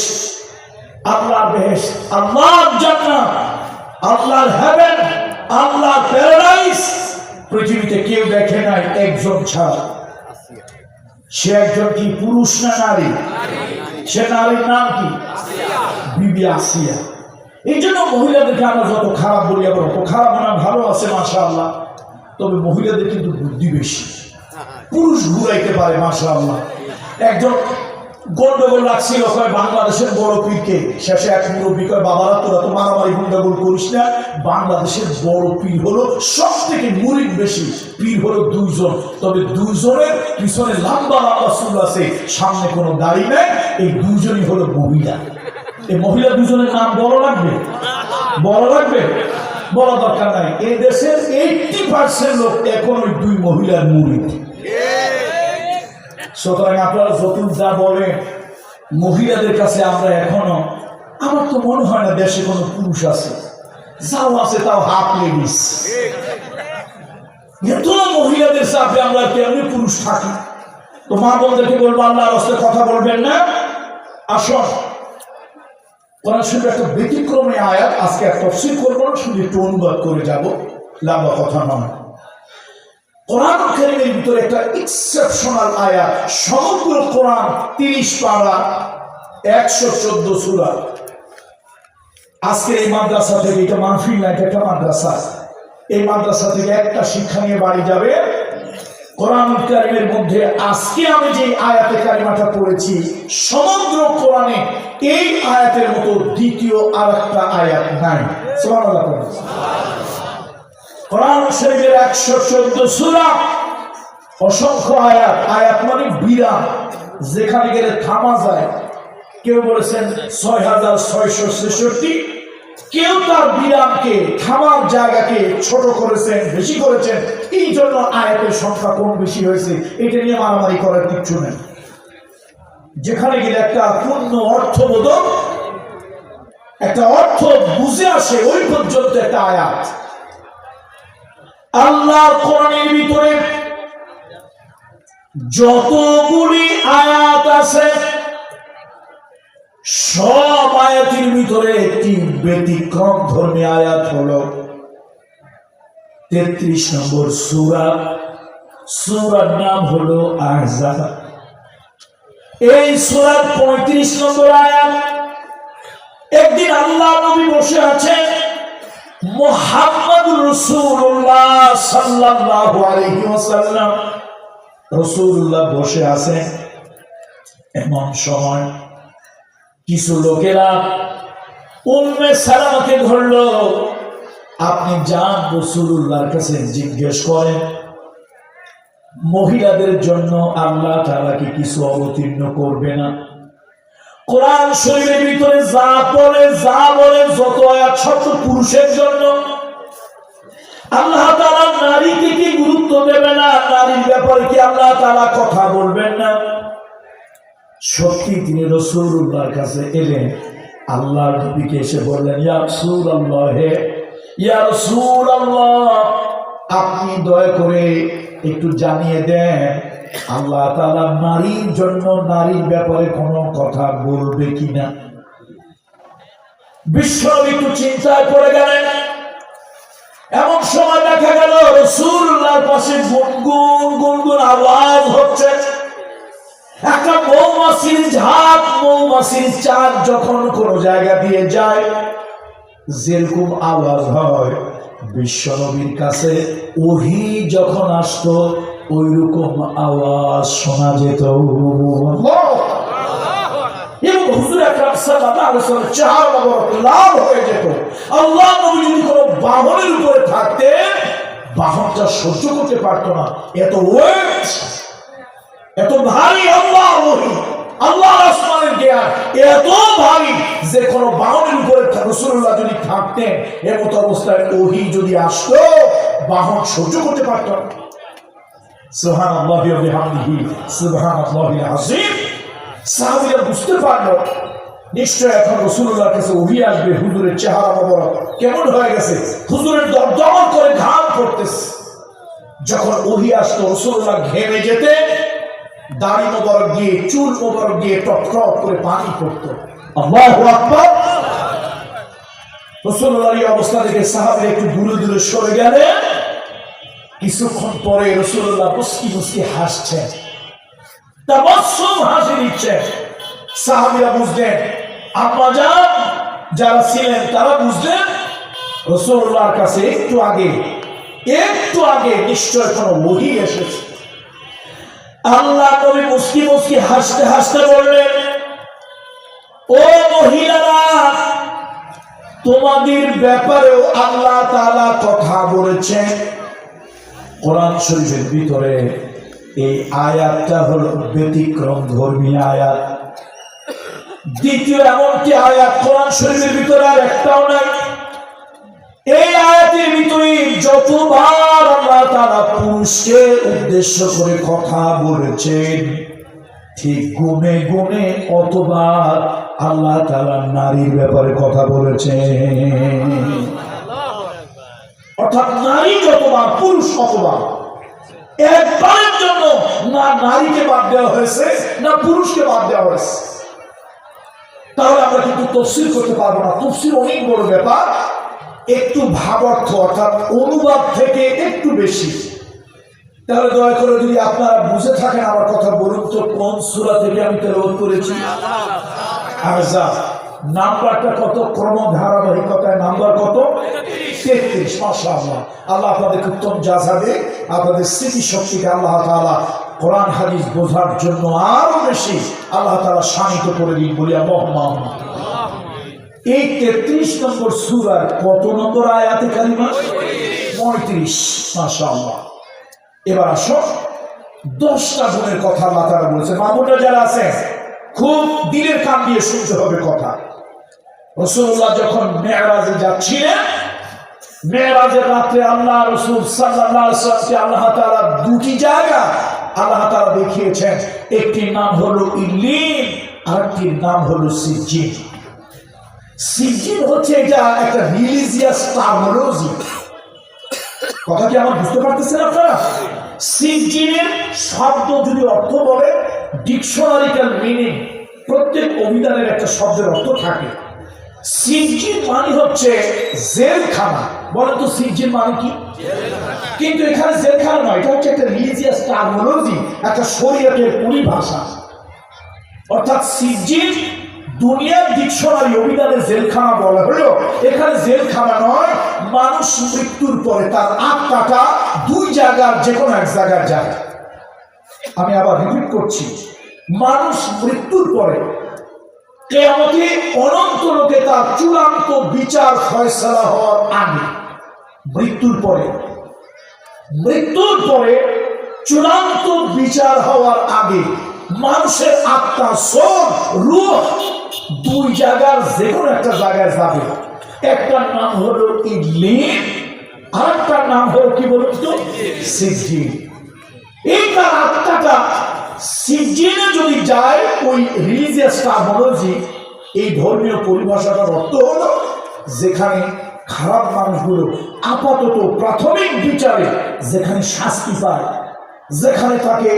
আল্লাহর বেহেশত, আল্লাহর জান্নাত, আল্লাহর হেভেন, আল্লাহর প্যারাডাইস পৃথিবীতে কেউ দেখে নাই একজন ছাড়া। সে একজন কি পুরুষ না নারী? সে নারীর নাম কি? বিবি আসিয়া। এই জন্য মহিলাদেরকে আমরা যত খারাপ বলি, আবার অত খারাপ না, ভালো আছে মাশাআল্লাহ। তবে মহিলাদের কিন্তু বুদ্ধি বেশি, পুরুষ ঘুরাইতে পারে মাশাআল্লাহ। একজন গন্ডগোল লাগছিল বাংলাদেশের বড় পীরকে, শেষে এক মুরব্বী কয়, বাবারা তোরা তো মারামারি গন্ডগোল করিস না, বাংলাদেশের বড় পীর হলো সব থেকে মুরিদ বেশি, পীর হলো 2 জন, তবে 2 জনের পিছনে লম্বা লম্বা চুল আছে, সামনে কোনো দাড়ি নেই, এই 2 জনই হলো মহিলা। এই মহিলা 2 জনের নাম বড় লাগবে? বড় লাগবে? বড় দরকার নাই। এই দেশের 80% লোক এখন ওই 2 মহিলার মুরিদ। সুতরাং আপনারা যত যা বলেন, মহিলাদের কাছে আমরা এখনো, আমার তো মনে হয় না দেশে কোনো পুরুষ আছে, যাও আছে তাও হাফ লেডিস। এত মহিলাদের চাপে আমরা কেমনি পুরুষ থাকি? তো মা বোনদেরকে বলবো, আল্লাহর রাস্তায় কথা বলবেন না। আসুন, কোরআন শরীফের একটা ব্যতিক্রমী আয়াত, আজকে আর তাফসীর করবো না, শুধু একটু অনুবাদ করে যাব, লম্বা কথা নয়। কোরআন কারীমের ভিতরে একটা এক্সেপশনাল আয়াত, সমগ্র কোরআন 30 পারা, 114 সূরা। আজকে এই মাদ্রাসা থেকে, এটা মাহফিল না, এটা একটা মাদ্রাসা, এই মাদ্রাসা থেকে একটা শিক্ষা নিয়ে বাড়ি যাবে। কোরআন কারীমের মধ্যে আজকে আমি যে আয়াতে কারিমাটা পড়েছি, সমগ্র কোরআনে এই আয়াতের মতো দ্বিতীয় আর একটা আয়াত নাই। সুবহানাল্লাহ। কোরআন শরীফের 114 সূরা, অসংখ্য আয়াত। আয়াত মানে বিরাম, যেখানে গেলে থামা যায়। কেউ বলেছেন 6666, কেউ তার বিরামকে, থামার জায়গাকে ছোট করেছেন, বেশি করেছেন। এই জন্য আয়াতের সংখ্যা কম বেশি হয়েছে, এটা নিয়ে মারামারি করার কিচ্ছু নেই। যেখানে গেলে একটা পূর্ণ অর্থবোধক, একটা অর্থ বুঝে আসে, ওই পর্যন্ত একটা আয়াত। আল্লাহর কোরআনের ভিতরে যতগুলি আয়াত আছে, সব আয়াতের ভিতরে একটি ব্যতিক্রম ধর্মী আয়াত হলো 33 নম্বর সূরা। সূরার নাম হলো আহজাব। এই সূরার 35 নম্বর আয়াত। একদিন আল্লাহ নবী বসে আছেন, মুহাম্মদুর রাসূলুল্লাহ সাল্লাল্লাহু আলাইহি ওয়াসাল্লাম রাসূলুল্লাহ বসে আছেন। এমন সময় কিছু লোকেরা উম্মে সালামাকে ধরলো। আপনি যান রাসূলুল্লাহর কাছে জিজ্ঞেস করেন, মহিলাদের জন্য আল্লাহ তাআলা কি কিছু অবতীর্ণ করবে না? কোরআন শরীফের ভিতরে যা বলে যত আয়াত সব পুরুষের জন্য। আল্লাহ তাআলা নারীকে কি গুরুত্ব দেবে না? নারীর ব্যাপারে কি আল্লাহ তাআলা কথা বলবেন না? সত্যি তিনি রাসূলুল্লাহর কাছে এলেন, আল্লাহর নবীকে এসে বললেন, ইয়া রাসূলুল্লাহ, ইয়া রাসূলুল্লাহ, আপনি দয়া করে একটু জানিয়ে দেন, আল্লাহ তাআলা নারীর জন্য, নারীর ব্যাপারে কোনো কথা বলবে কিনা? বিশ্বনবী একটু চিন্তায় পড়ে গেলেন। এমন সময় দেখা গেল রাসূলুল্লাহর পাশে গুনগুন গুনগুন আওয়াজ হচ্ছে। একটা মৌমাছির ঝাঁক, মৌমাছির চাক যখন কোন জায়গা দিয়ে যায়, যেরকম আওয়াজ হয়, বিশ্বনবীর কাছে ওহী যখন আসতো ওই রকম আওয়াজ শোনা যেত। এবং হুজুর আকরাম সাল্লাল্লাহু আলাইহি ওয়াসাল্লাম চেহারা মোবারক লাল হয়ে যেত। আল্লাহ নবী যদি কোনো বাহনের উপরে থাকতেন, বাহনটা সহ্য করতে পারতো না, এত ওয়েট, এত ভারী আল্লাহ ওহী, আল্লাহর আসমানের জ্ঞান এত ভারী যে কোনো বাহনের উপরে রাসূলুল্লাহ যদি থাকতেন, এমত অবস্থায় ওহী যদি আসতো, বাহন সহ্য করতে পারতো না। সুবহানাল্লাহি ওয়া বিহামদিহি সুবহানাল্লাহিল আযীম। সাহাবীরা বুঝতে পারলো, নিশ্চয় এখন রাসূলুল্লাহর কাছে ওহী আসবে। হুজুরের চেহারা মোবারক কেমন হয়ে গেছে, হুজুরের দরদর করে ঘাম পড়তেছে। যখন ওহী আসতো, রাসূলুল্লাহ ঘেমে যেতেন, দাড়ি মোবারক দিয়ে, চুল মোবারক দিয়ে টপ টপ করে পানি পড়তো। আল্লাহু আকবার। রাসূলুল্লাহর এই অবস্থা দেখে সাহাবীরা একটু দূরে দূরে সরে গেলেন। কিছুক্ষণ পরে রাসূলুল্লাহ মুস্কি মুস্কি হাসছেন, তাবাসসুম হাসি দিচ্ছেন। সাহাবীরা বুঝলেন, আব্বাজান যারা ছিলেন তারা বুঝলেন, রাসূলুল্লাহর কাছে একটু আগে নিশ্চয় কোনো ওহী এসেছে। আল্লাহ নবী মুস্কি মুস্কি হাসতে হাসতে বললেন, ও মহিলারা, তোমাদের ব্যাপারেও আল্লাহ তাআলা কথা বলেছেন। কোরআন শরীফের ভিতরে এই আয়াতটা হলো ব্যতিক্রম ধর্মী আয়াত। দ্বিতীয় এমনটি আয়াত কোরআন শরীফের ভিতরে আর একটাও নাই। এই আয়াতের ভিতরে যতবার আল্লাহ তাআলা পুরুষকে উদ্দেশ্য করে কথা বলেছেন, ঠিক গুণে গুণে অতবার আল্লাহ তাআলা নারীর ব্যাপারে কথা বলেছেন। অর্থাৎ নারী যতবার, পুরুষ অতবার। একবারের জন্য না নারীকে বাদ দেওয়া হয়েছে, না পুরুষকে বাদ দেওয়া হয়েছে। তাহলে আমরা কিন্তু তাফসীর করতে পারবো না। তাফসীর অনেক বড় ব্যাপার, একটু ভাবার্থ অর্থাৎ অনুবাদ থেকে একটু বেশি। তাহলে দয়া করে যদি আপনারা বুঝে থাকেন আমার কথা বলুন তো, কোন সূরা থেকে আমি তেলাওয়াত করেছি? আহজাব। নাম্বারটা কত? ক্রম ধারাবাহিকতায় নাম্বার কত? 33। মাশাআল্লাহ। আল্লাহ আপনাদের উত্তম জাযাবে, আপনাদের স্মৃতি শক্তিকে আল্লাহ তাআলা কোরআন হাদিস বোঝার জন্য আরো বেশি আল্লাহ তাআলা শানিত করে দিন, বলি আল্লাহুম্মা আমিন। এই 33 নম্বর সূরার কত নম্বর আয়াতে কারিমা? 35। মাশাআল্লাহ। এবার আসো 10টা গুণের কথা আল্লাহ তাআলা বলেছেন। মামুনরা যারা আছেন খুব দিলের কান দিয়ে শুনতে হবে কথা। রাসূলুল্লাহ যখন মেরাজে যাচ্ছিলেন, মেরাজের রাতে আল্লাহ রাসূল সাল্লাল্লাহু আলাইহি ওয়াসাল্লামকে আল্লাহ তাআলা দুটি জায়গা আল্লাহ তাআলা দেখিয়েছেন। একটির নাম হলো ইল্লিন, আরেকটির নাম হলো সিজ্জিন। সিজ্জিন হচ্ছে এটা একটা রিলিজিয়াস টার্মিনোলজি। কথা কি আমার বুঝতে পারতেছেন আপনারা? সিজ্জিনের শব্দ যদি অর্থ বলে, ডিকশনারিক্যাল মিনিং, প্রত্যেক অভিধানের একটা শব্দের অর্থ থাকে। সিজ্জিন মানে হচ্ছে জেলখানা। বলেন তো সিজ্জিন মানে কি? কিন্তু এখানে জেলখানা নয়, এটা হচ্ছে একটা রিলিজিয়াস টার্মিনোলজি, একটা শরীয়তের পরিভাষা। অর্থাৎ সিজ্জিন দুনিয়ার ডিকশনারি অভিধানে জেলখানা বলা হলো, এখানে জেলখানা নয়। মানুষ মৃত্যুর পরে তার আত্মাটা দুই জায়গার যে কোনো এক জায়গায় যায়। আমি আবার রিপিট করছি, মানুষ মৃত্যুর পরে কিয়ামতে অনন্ত লোকে তার চূড়ান্ত বিচার ফয়সালা হওয়ার আগে, মৃত্যুর পরে চূড়ান্ত বিচার হওয়ার আগে মানুষের আত্মা, সোল, রূহ দুই জায়গার যে কোনো একটা জায়গায় যাবে। একটার নাম হলো ইল্লিন, আরেকটার নাম হলো কি বলুন তো? সিজ্জিন। এই তার আত্মাটা সিজ্জিনে যদি যায়, ওই রিলিজিয়াস টার্মিনোলজি, এই ধর্মীয় পরিভাষাটার অর্থ হলো যেখানে খারাপ মানুষগুলো আপাতত প্রাথমিক বিচারে যেখানে শাস্তি পায়, যেখানে তাকে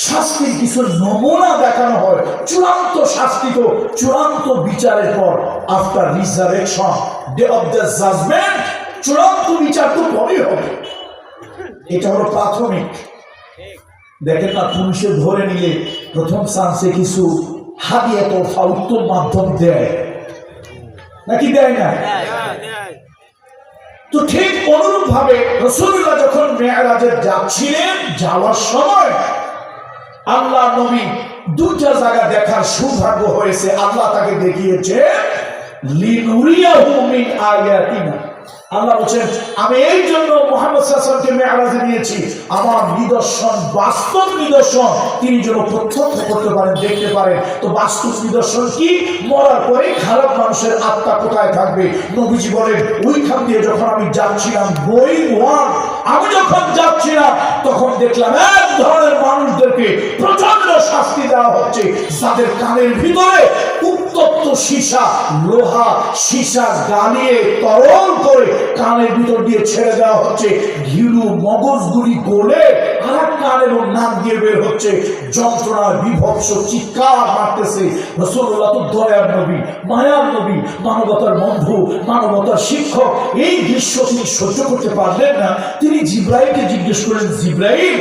শাস্তির কিছু নমুনা দেখানো হয়, চূড়ান্ত শাস্তি তো চূড়ান্ত বিচারের পর, after resurrection, day of the judgement, চূড়ান্ত বিচার তো পরে হবে। এটা হলো প্রাথমিক। দেখেন না, পুলিশে ধরে নিলে প্রথম চান্সে কিছু হাদিয়া তোফা উত্তম মাধ্যম দেয় নাকি দেয় না? তো ঠিক অনুরূপ ভাবে রাসূলুল্লাহ যখন মেরাজে যাচ্ছিলেন, যাওয়ার সময় আল্লাহ নবী দুটা জায়গা দেখার সৌভাগ্য হয়েছে। আল্লাহ তাকে দেখিয়েছে লিনুরিয়াহু মিন আয়াতিনা। আল্লাহ বলেন, আমি এই জন্য মুহাম্মদ সাল্লাল্লাহু আলাইহি ওয়াসাল্লামকে মেরাজে নিয়েছি, আমার নিদর্শন, বাস্তব নিদর্শন তিনি যেন প্রত্যক্ষ করতে পারেন, দেখতে পারেন। তো বাস্তব নিদর্শন কি? মরার পরে খারাপ মানুষের আত্মা কোথায় থাকবে? নবীজি বলেন, ওইখান দিয়ে যখন আমি যাচ্ছিলাম, আমি যখন যাচ্ছিলাম তখন দেখলাম এক ধরনের মানুষদেরকে প্রচন্ড শাস্তি দেওয়া হচ্ছে, যাদের কানের ভিতরে উত্তপ্ত সীসা, লোহা সীসা জ্বালিয়ে তরল করে কানের ভিতর দিয়ে ছেড়ে দেওয়া হচ্ছে। ঘিলু মগজগুলি গলে আর কান এবং নাক দিয়ে বের হচ্ছে, যন্ত্রণার বিভৎস চিৎকার মারতেছে। রাসূলুল্লাহ তো দয়ার নবী, মায়ার নবী, মানবতার বন্ধু, মানবতার শিক্ষক। এই দৃশ্য তিনি সহ্য করতে পারলেন না। তিনি জিবরাইলকে জিজ্ঞেস করলেন, জিবরাইল,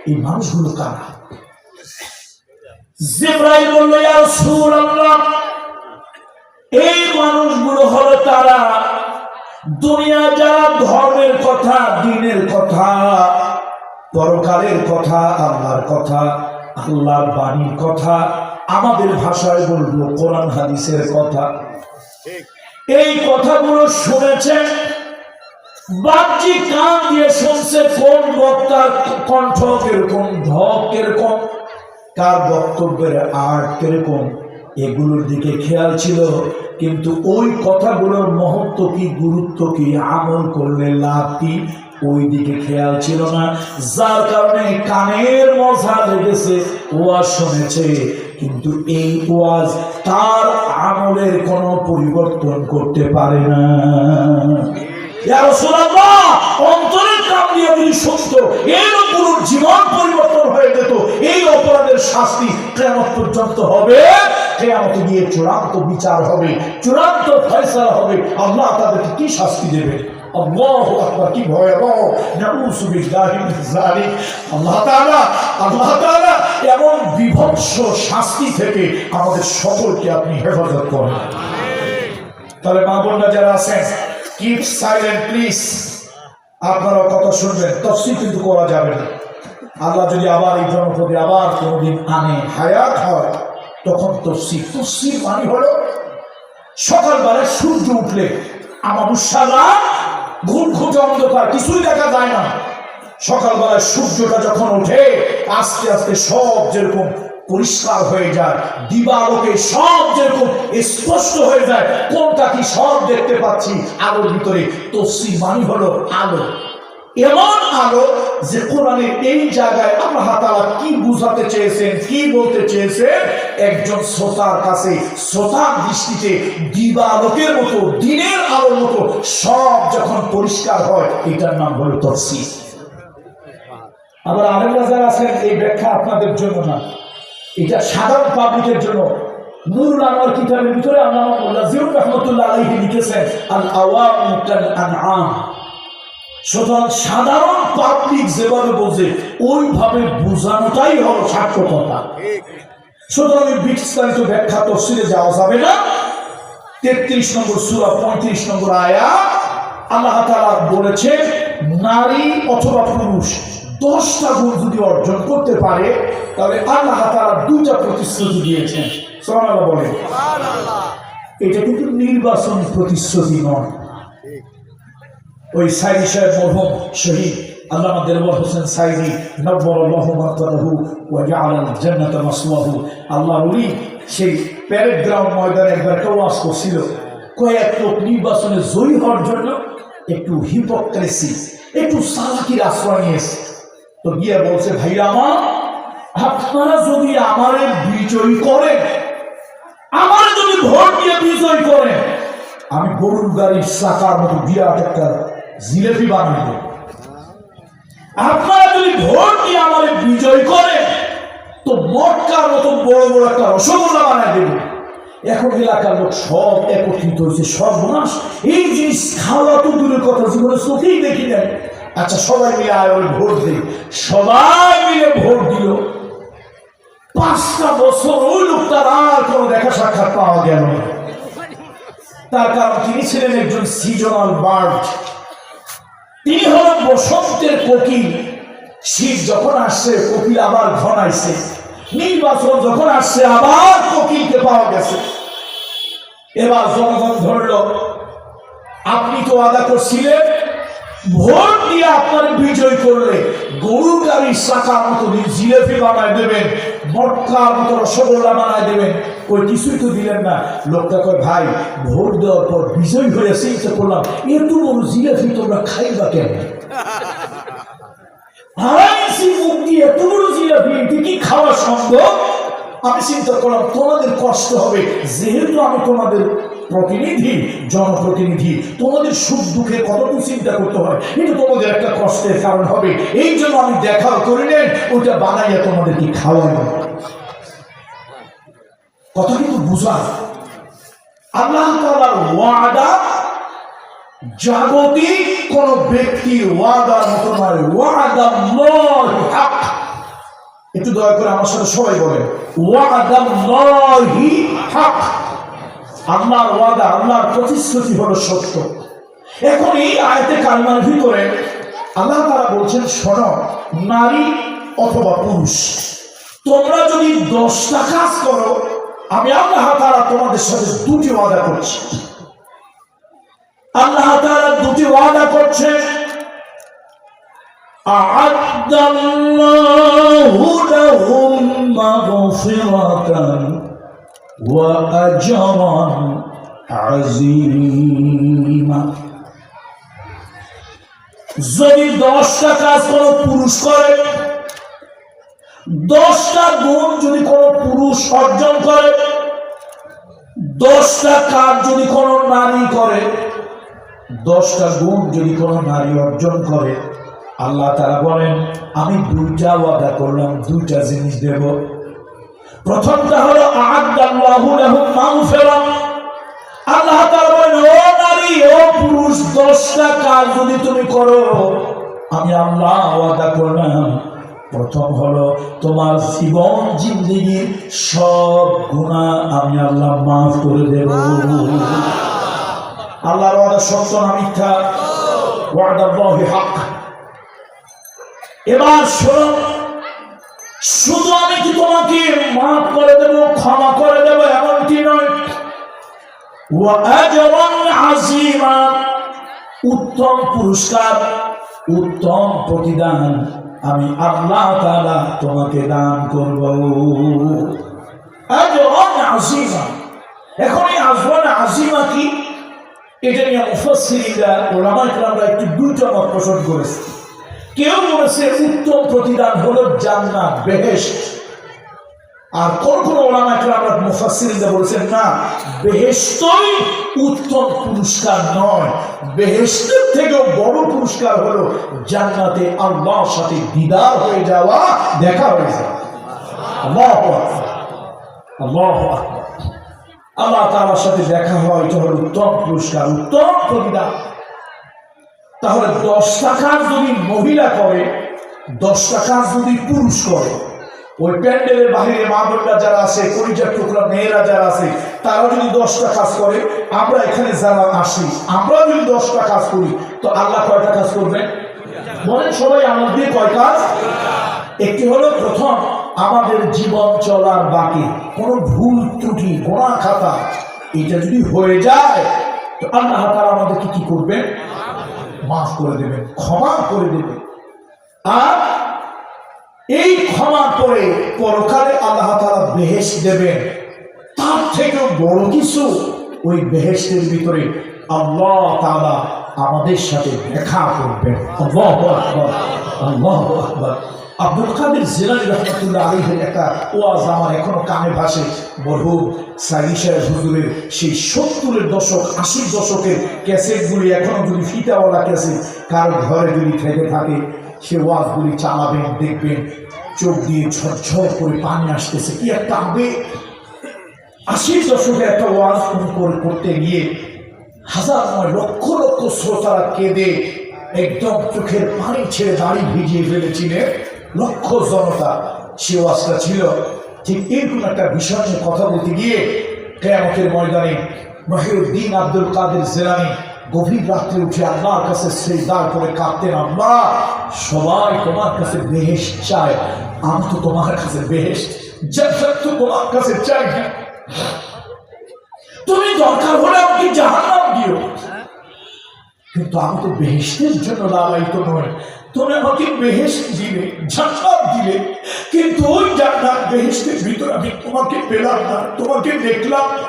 এই মানুষগুলো কারা? জিবরাইল বলল, ইয়া রাসূলুল্লাহ, এই মানুষগুলো হলো তারা দুনিয়া যারা ধর্মের কথা, দ্বীনের কথা, পরকালের কথা, আল্লাহর কথা, আল্লাহর বাণীর কথা, আমাদের ভাষায় বলবো কোরআন হাদিসের কথা, এই কথাগুলো শুনেছেন, বাহ্যিক কান দিয়ে শুনছে। কোন বক্তার কণ্ঠ কিরকম, ঢপ কিরকম, কার বক্তব্যের আর্ট কিরকম, এগুলোর দিকে খেয়াল ছিল, কিন্তু ওই কথাগুলোর মহত্ব কি, গুরুত্ব কি, আমল করলে লাভ কি, ওই দিকে খেয়াল ছিল না। যার কারণে কানের মজা লেগেছে, ওয়াজ শুনেছে, কিন্তু এই ওয়াজ তার আমলের কোনো পরিবর্তন করতে পারে না। ইয়া রাসূলুল্লাহ, অন্তরের কান দিয়ে যদি শুনতো, এরকম জীবন পরিবর্তন হয়ে যেত। এই অপরাধের শাস্তি কিয়ামত পর্যন্ত হবে, কিয়ামতে গিয়ে চূড়ান্ত বিচার হবে, চূড়ান্ত ফয়সালা হবে। আল্লাহ তাদেরকে কি শাস্তি দেবে? আল্লাহু আকবার, কি ভয়াবহ! নাউযু বিল্লাহি মিন যালিক। আল্লাহ তাআলা এমন বিভৎস শাস্তি থেকে আমাদের সকলকে আপনি হেফাজত করেন। তাহলে মা বোনরা যারা আছেন, কিপ সাইলেন্ট প্লিজ। আপনারা কথা শুনবেন, তাফসীর কিন্তু করা যাবে না। আল্লাহ যদি আবার এই জনপদে আবার কোনদিন আনে, হায়াত হয়, তখন তাফসীর মানে হলো সকালবেলায় সূর্য উঠলে আমাবস্যা ঘুম ঘুটে অন্ধকার, কিছুই দেখা যায় না। সকালবেলায় সূর্যটা যখন ওঠে আস্তে আস্তে সব যেরকম পরিষ্কার হয়ে যায়, দিবালোকে সব যেরকম স্পষ্ট হয়ে যায়, কোনটা কি সব দেখতে পাচ্ছি আলোর ভিতরে। তাফসীর মানে হলো আলো, এমন আলো যে কোরআনের এই জায়গায় আল্লাহ তাআলা কি বুঝাতে চেয়েছেন, কি বলতে চেয়েছেন, একজন শ্রোতার কাছে শ্রোতার দৃষ্টিতে দিবালোকের মতো, দিনের আলোর মতো সব যখন পরিষ্কার হয়, এটার নাম হলো তাফসীর। আবার আরেকরা যারা আছেন, এই ব্যাখ্যা আপনাদের জন্য না, এটা সাধারণ পাবলিকের জন্য। নুরুল আনোয়ার কিতাবের ভিতরে আল্লামা মোল্লা জিয়াউর রাহমাতুল্লাহ আলাইহি লিখেছেন, আল আওয়ামু কাল আনআম। সুতরাং সাধারণ পাবলিক যেভাবে বোঝে ওইভাবে বোঝানোটাই হলো সার্থকতা। সুতরাং বিস্তারিত ব্যাখ্যা তাফসীরে যাওয়া যাবে না। 33 নম্বর সূরা 35 নম্বর আয়াত আল্লাহ তাআলা বলেছেন, নারী অথবা পুরুষ 10টা গুণ যদি অর্জন করতে পারে, তাহলে আল্লাহ তাআলা 2টা প্রতিশ্রুতি দিয়েছেন। সুবহানাল্লাহ বলেন। এটা কিন্তু নির্বাচন প্রতিশ্রুতি নয়। ওই সাইদি সাহেব মরহুম শহীদ আল্লামা দেলওয়ার হোসেন সাইদি নব্বরাল্লাহু মারকাদাহু ওয়া জাআলাল জান্নাতা মাসওয়াহু, আল্লাহর ওলি, সেই প্যারেড গ্রাউন্ড ময়দানে একবার একটা ওয়াজ করছিল। কয়েক লোক নির্বাচনে জয়ী হওয়ার জন্য একটু হিপোক্রেসি, একটু চালাকির আশ্রয় নিয়েছে। তো গিয়ে বলছে, ভাইরা আমার, আপনারা যদি আমারে বিজয়ী করেন, আমার যদি ভোট দিয়ে বিজয় করেন, আমি গরুর গাড়ির চাকার মতো বিরাট একটা জিলেপি বানিয়ে দেব। আপনারা যদি ভোট দিয়ে আমারে বিজয় করেন, তো মটকার মতো বড় বড় একটা রসগোল্লা বানিয়ে দেব। এখন এলাকার লোক সব একত্রিত হয়েছে, সর্বনাশ, এই জিনিস খাওয়া তো দূরের কথা, জীবনে চোখেই দেখি নাই। আচ্ছা সবাই মিলে আয় ভোট দিই। সবাই মিলে ভোট দিল। 5টা বছর ওই লোকটার আর কোনো দেখা সাক্ষাৎ পাওয়া গেল না। তার কারণ তিনি ছিলেন একজন সিজনাল বার্ড। তিনি হলেন বসন্তের কোকিল। শীত যখন আসছে কোকিল আবার ঘনাইছে, নির্বাচন যখন আসছে আবার কোকিলকে পাওয়া গেছে। এবার জনগণ ধরল, আপনি তো ওয়াদা করছিলেন ভোট দিয়ে আপনার বিজয় করলে গরুর গাড়ির চাকার মতো জিলেপি বানায় দেবেন, মটকার মতো রসগোল্লা বানায় দেবেন, ওই কিছুই তো দিলেন না। লোকটা কয়, ভাই ভোট দেওয়ার পর বিজয় হয়ে চিন্তা করলাম এত বড় জিলেপি তোমরা খাইবা কেন? আড়াইশি মুখ দিয়ে এত বড় জিলেপি এটি কি খাওয়া সম্ভব? আমি চিন্তা করলাম তোমাদের কষ্ট হবে, যেহেতু আমি তোমাদের প্রতিনিধি, জনপ্রতিনিধি, তোমাদের সুখ দুঃখের কতটুকু চিন্তা করতে হয়, কিন্তু তোমাদের একটা কষ্টের কারণ হবে, এই জন্য আমি দেখাও করিলেন ওইটা বানাইয়া তোমাদেরকে খাওয়াই। কথা কিন্তু বুঝা, আল্লাহ তাআলার ওয়াদা জাগতিক কোন ব্যক্তির ওয়াদার মতো নয়। ওয়াদাল্লাহি হক। একটু দয়া করে আমার সাথে সবাই বলেন, ওয়াদাল্লাহি হক। আল্লাহর ওয়াদা, আল্লাহর প্রতিশ্রুতি হলো সত্য। এখন এই আয়াতে কারিমার ভিতরে আল্লাহ তাআলা বলছেন, শোনো নারী অথবা পুরুষ, তোমরা যদি 10টা কাজ করো, আমি আল্লাহ তাআলা তোমাদের সাথে 2টি ওয়াদা করছি। আল্লাহ তাআলা 2টি ওয়াদা করছেন। আ'আদ্দাল্লাহু লাহুম মাগফিরাতান ওয়া আজরান আযীমা। যদি 10টা কাজ কোনো পুরুষ করে, 10টা গুণ যদি কোনো পুরুষ অর্জন করে, 10টা কাজ যদি কোনো নারী করে, 10টা গুণ যদি কোনো নারী অর্জন করে, আল্লাহ তাআলা বলেন আমি 2টা ওয়াদা করলাম, 2টা জিনিস দেব। প্রথমটা হলো আ'আদ্দাল্লাহু লাহুম মাগফিরাত। আল্লাহ তাআলা বলেন, ও নারী ও পুরুষ, 10টা কাজ যদি তুমি করো, আমি আল্লাহ ওয়াদা করলাম, প্রথম হলো তোমার জীবন জিন্দেগির সব গুনাহ আমি আল্লাহ মাফ করে দেব। আল্লাহর ওয়াদা সত্য না মিথ্যা? ওয়াদাল্লাহি হক। এবার শোনো, শুধু আমি কি তোমাকে মাফ করে দেব, ক্ষমা করে দেব এমনটি নয়, ওয়া আজরান আযীমা, উত্তম পুরস্কার, উত্তম প্রতিদান আমি আল্লাহ তাআলা তোমাকে দান করব। আজরান আযীমা। এখন এই আজরান আযীমা কি, এটা নিয়ে মুফাসসিরিনরা উলামায়ে কেরামরা একটু দুইটা মত পোষণ করেছে। কেউ বলেছে উত্তম প্রতিদান হলো জান্নাত, বেহেশত। আর কোন কোন উলামায়ে কেরামরা মুফাসসিরিনরা বলেছেন না, বেহেশতই উত্তম পুরস্কার নয়, বেহেশতের থেকেও বড় পুরস্কার হলো জান্নাতে আল্লাহর সাথে দিদার হয়ে যাওয়া, দেখা হয়ে যাওয়া। আল্লাহু আকবার, আল্লাহু আকবার। আল্লাহ তাআলার সাথে দেখা হয়, এটা হলো উত্তম পুরস্কার, উত্তম প্রতিদান। তাহলে 10টা কাজ যদি মহিলা করে, 10টা কাজ যদি পুরুষ করে, ওই প্যান্ডেলের বাহিরে মা বোনরা যারা আছে, কলিজার টুকরা মেয়েরা যারা আছে, তারা যদি 10টা কাজ করে, আমরা এখানে যারা আসি, আমরা যদি 10টা কাজ করি, তো আল্লাহ কয়টা কাজ করবেন বলেন? সবাই আমল দিয়ে কয় কাজ? একটি হলো, প্রথম, আমাদের জীবন চলার বাকি কোনো ভুল ত্রুটি, গোনা খাতা, এটা যদি হয়ে যায়, তো আল্লাহ তাআলা আমাদেরকে কি করবেন? মাফ করে দেবেন, ক্ষমা করে দেবেন। আর এই ক্ষমা করে পরকালে আল্লাহ তাআলা বেহেশত দেবেন। তার থেকেও বড় কিছু, ওই বেহেশতের ভিতরে আল্লাহ তাআলা আমাদের সাথে দেখা করবেন। আল্লাহু আকবার, আল্লাহু আকবার। আব্দুল কাদের জিলানী রাহমাতুল্লাহ আলাইহির একটা ওয়াজ আমার এখনো কানে ভাসে। মরহুম সাইদি সাহেব হুজুরের সেই 70-এর দশক, 80-র দশকের ক্যাসেটগুলি এখনো যদি ফিতাওয়ালা ক্যাসেট কারো ঘরে যদি থেকে থাকে, সে ওয়াজগুলি চালাবেন, দেখবেন চোখ দিয়ে ঝরঝর করে পানি আসতেছে। কি একটা আবেগ! 80-র দশকে একটা ওয়াজ করতে গিয়ে হাজার নয় লক্ষ লক্ষ শ্রোতারা কেঁদে একদম চোখের পানি ছেড়ে দাড়ি ভিজিয়ে ফেলেছিলেন লক্ষ জনতা। সে ওয়াজটা ছিল ঠিক এরকম একটা বিষয় নিয়ে কথা বলতে গিয়ে কিয়ামতের ময়দানে মহিউদ্দিন আব্দুল কাদের জিলানী গভীর রাত্রে উঠে আল্লাহর কাছে সিজদা করে কাঁদতেন, আল্লাহ, সবাই তোমার কাছে বেহেশত চায়, আমি তো তোমার কাছে বেহেশত, জান্নাত তো তোমার কাছে চাই না। তুমি দরকার হলে আমাকে জাহান্নাম দিও, কিন্তু আমি তো বেহেশতের জন্য লালায়িত নই। তুমি আমাকে বেহেশত দিলে, জান্নাত দিলে, কিন্তু ওই জান্নাত বেহেশতের ভিতরে আমি তোমাকে পেলাম না, তোমাকে দেখলাম না।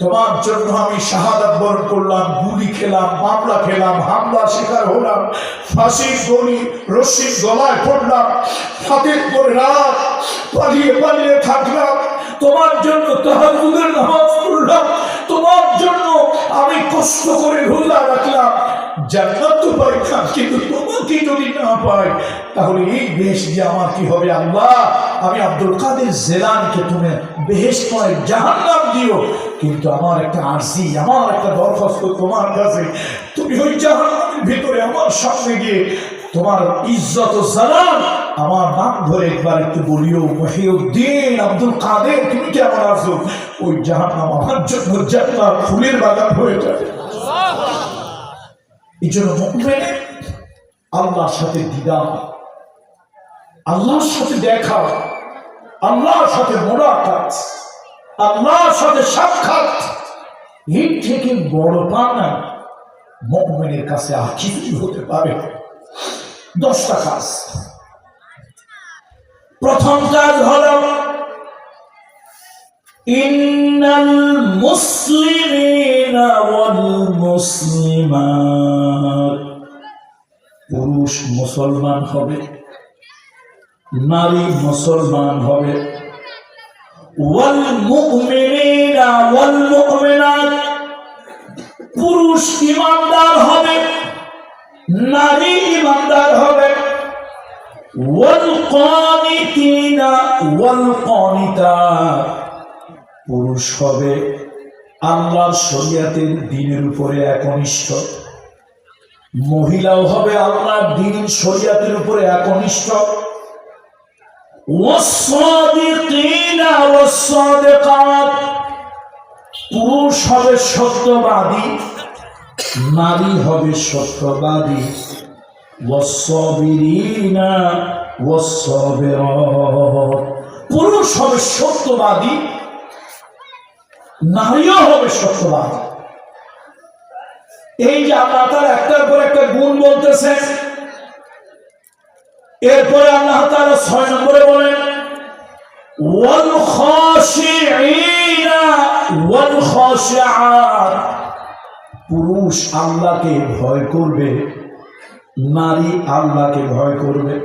তোমার জন্য আমি শাহাদাত বরণ করলাম, গুলি খেলাম, মামলা খেলাম, হামলা শিকার হলাম, ফাঁসির দড়ি রশ্মির গলায় পড়লাম, হাতের পরে রাত পালিয়ে পালিয়ে থাকলাম, তোমার জন্য তাহাজ্জুদের নামাজ পড়লাম, তোমার জন্য আমি কষ্ট করে রোজা রাখলাম। জান্নাত তো পাইলাম, কিন্তু তোমাকে যদি না পাই, তাহলে এই বেহেশত দিয়ে আমার কি হবে? আল্লাহ, আমি আব্দুল কাদের জিলানীকে তুমি বেহেশত নয় জাহান্নাম দিও, কিন্তু আমার একটা আরজি, আমার একটা দরখাস্ত তোমার কাছে, তুমি ওই জাহান্নামের ভিতরে আমার সামনে গিয়ে তোমার ইজ্জত ও জালাল আমার নাম ধরে একবার একটু বলিও, মহিউদ্দিন আব্দুল কাদের তুমি কেমন আছো? ওই জাহান্নাম আমার জন্য জান্নাত ফুলের বাগান হয়ে যাবে। এই জন্য মুমিন আল্লাহর সাথে দিদার, আল্লাহর সাথে দেখা, আল্লাহর সাথে মোলাকাত, আল্লাহর সাথে সাক্ষাৎ, এর থেকে বড় পানা মুমিনের কাছে আর কিছু হতে পারে। 10টা কাজ। প্রথম কাজ হলো, ইন্নাল মুসলিমিনা ওয়াল মুসলিমাত, পুরুষ মুসলমান হবে, নারী মুসলমান হবে, ওয়াল মুমিনিনা ওয়াল মুমিনাত, পুরুষ ঈমানদার হবে, নারী ঈমানদার হবে, ওয়াল কানিতিনা ওয়াল কানিতাত, পুরুষ হবে আল্লাহর শরীয়তের দ্বীনের উপরে একনিষ্ঠ, মহিলাও হবে আল্লাহর দ্বীন শরীয়তের উপরে একনিষ্ঠ, ওয়াস-সাদিকিনা ওয়াস-সাদিকাত, পুরুষ হবে সত্যবাদী, নারী হবে সত্যবাদী। ওয়াসসাবিরিনা ওয়াসসাবিরাত, পুরুষ হবে সত্যবাদী, নারীও হবে সত্যবাদী। এই যে আল্লাহ তাআলা একটার পর একটা গুণ বলতেছেন, এরপরে আল্লাহ তাআলা 6 নম্বরে বলেন ওয়াল খাশিঈনা ওয়াল খাশিআত, পুরুষ আল্লাহকে ভয় করবে, নারী আল্লাহকে ভয় করবে।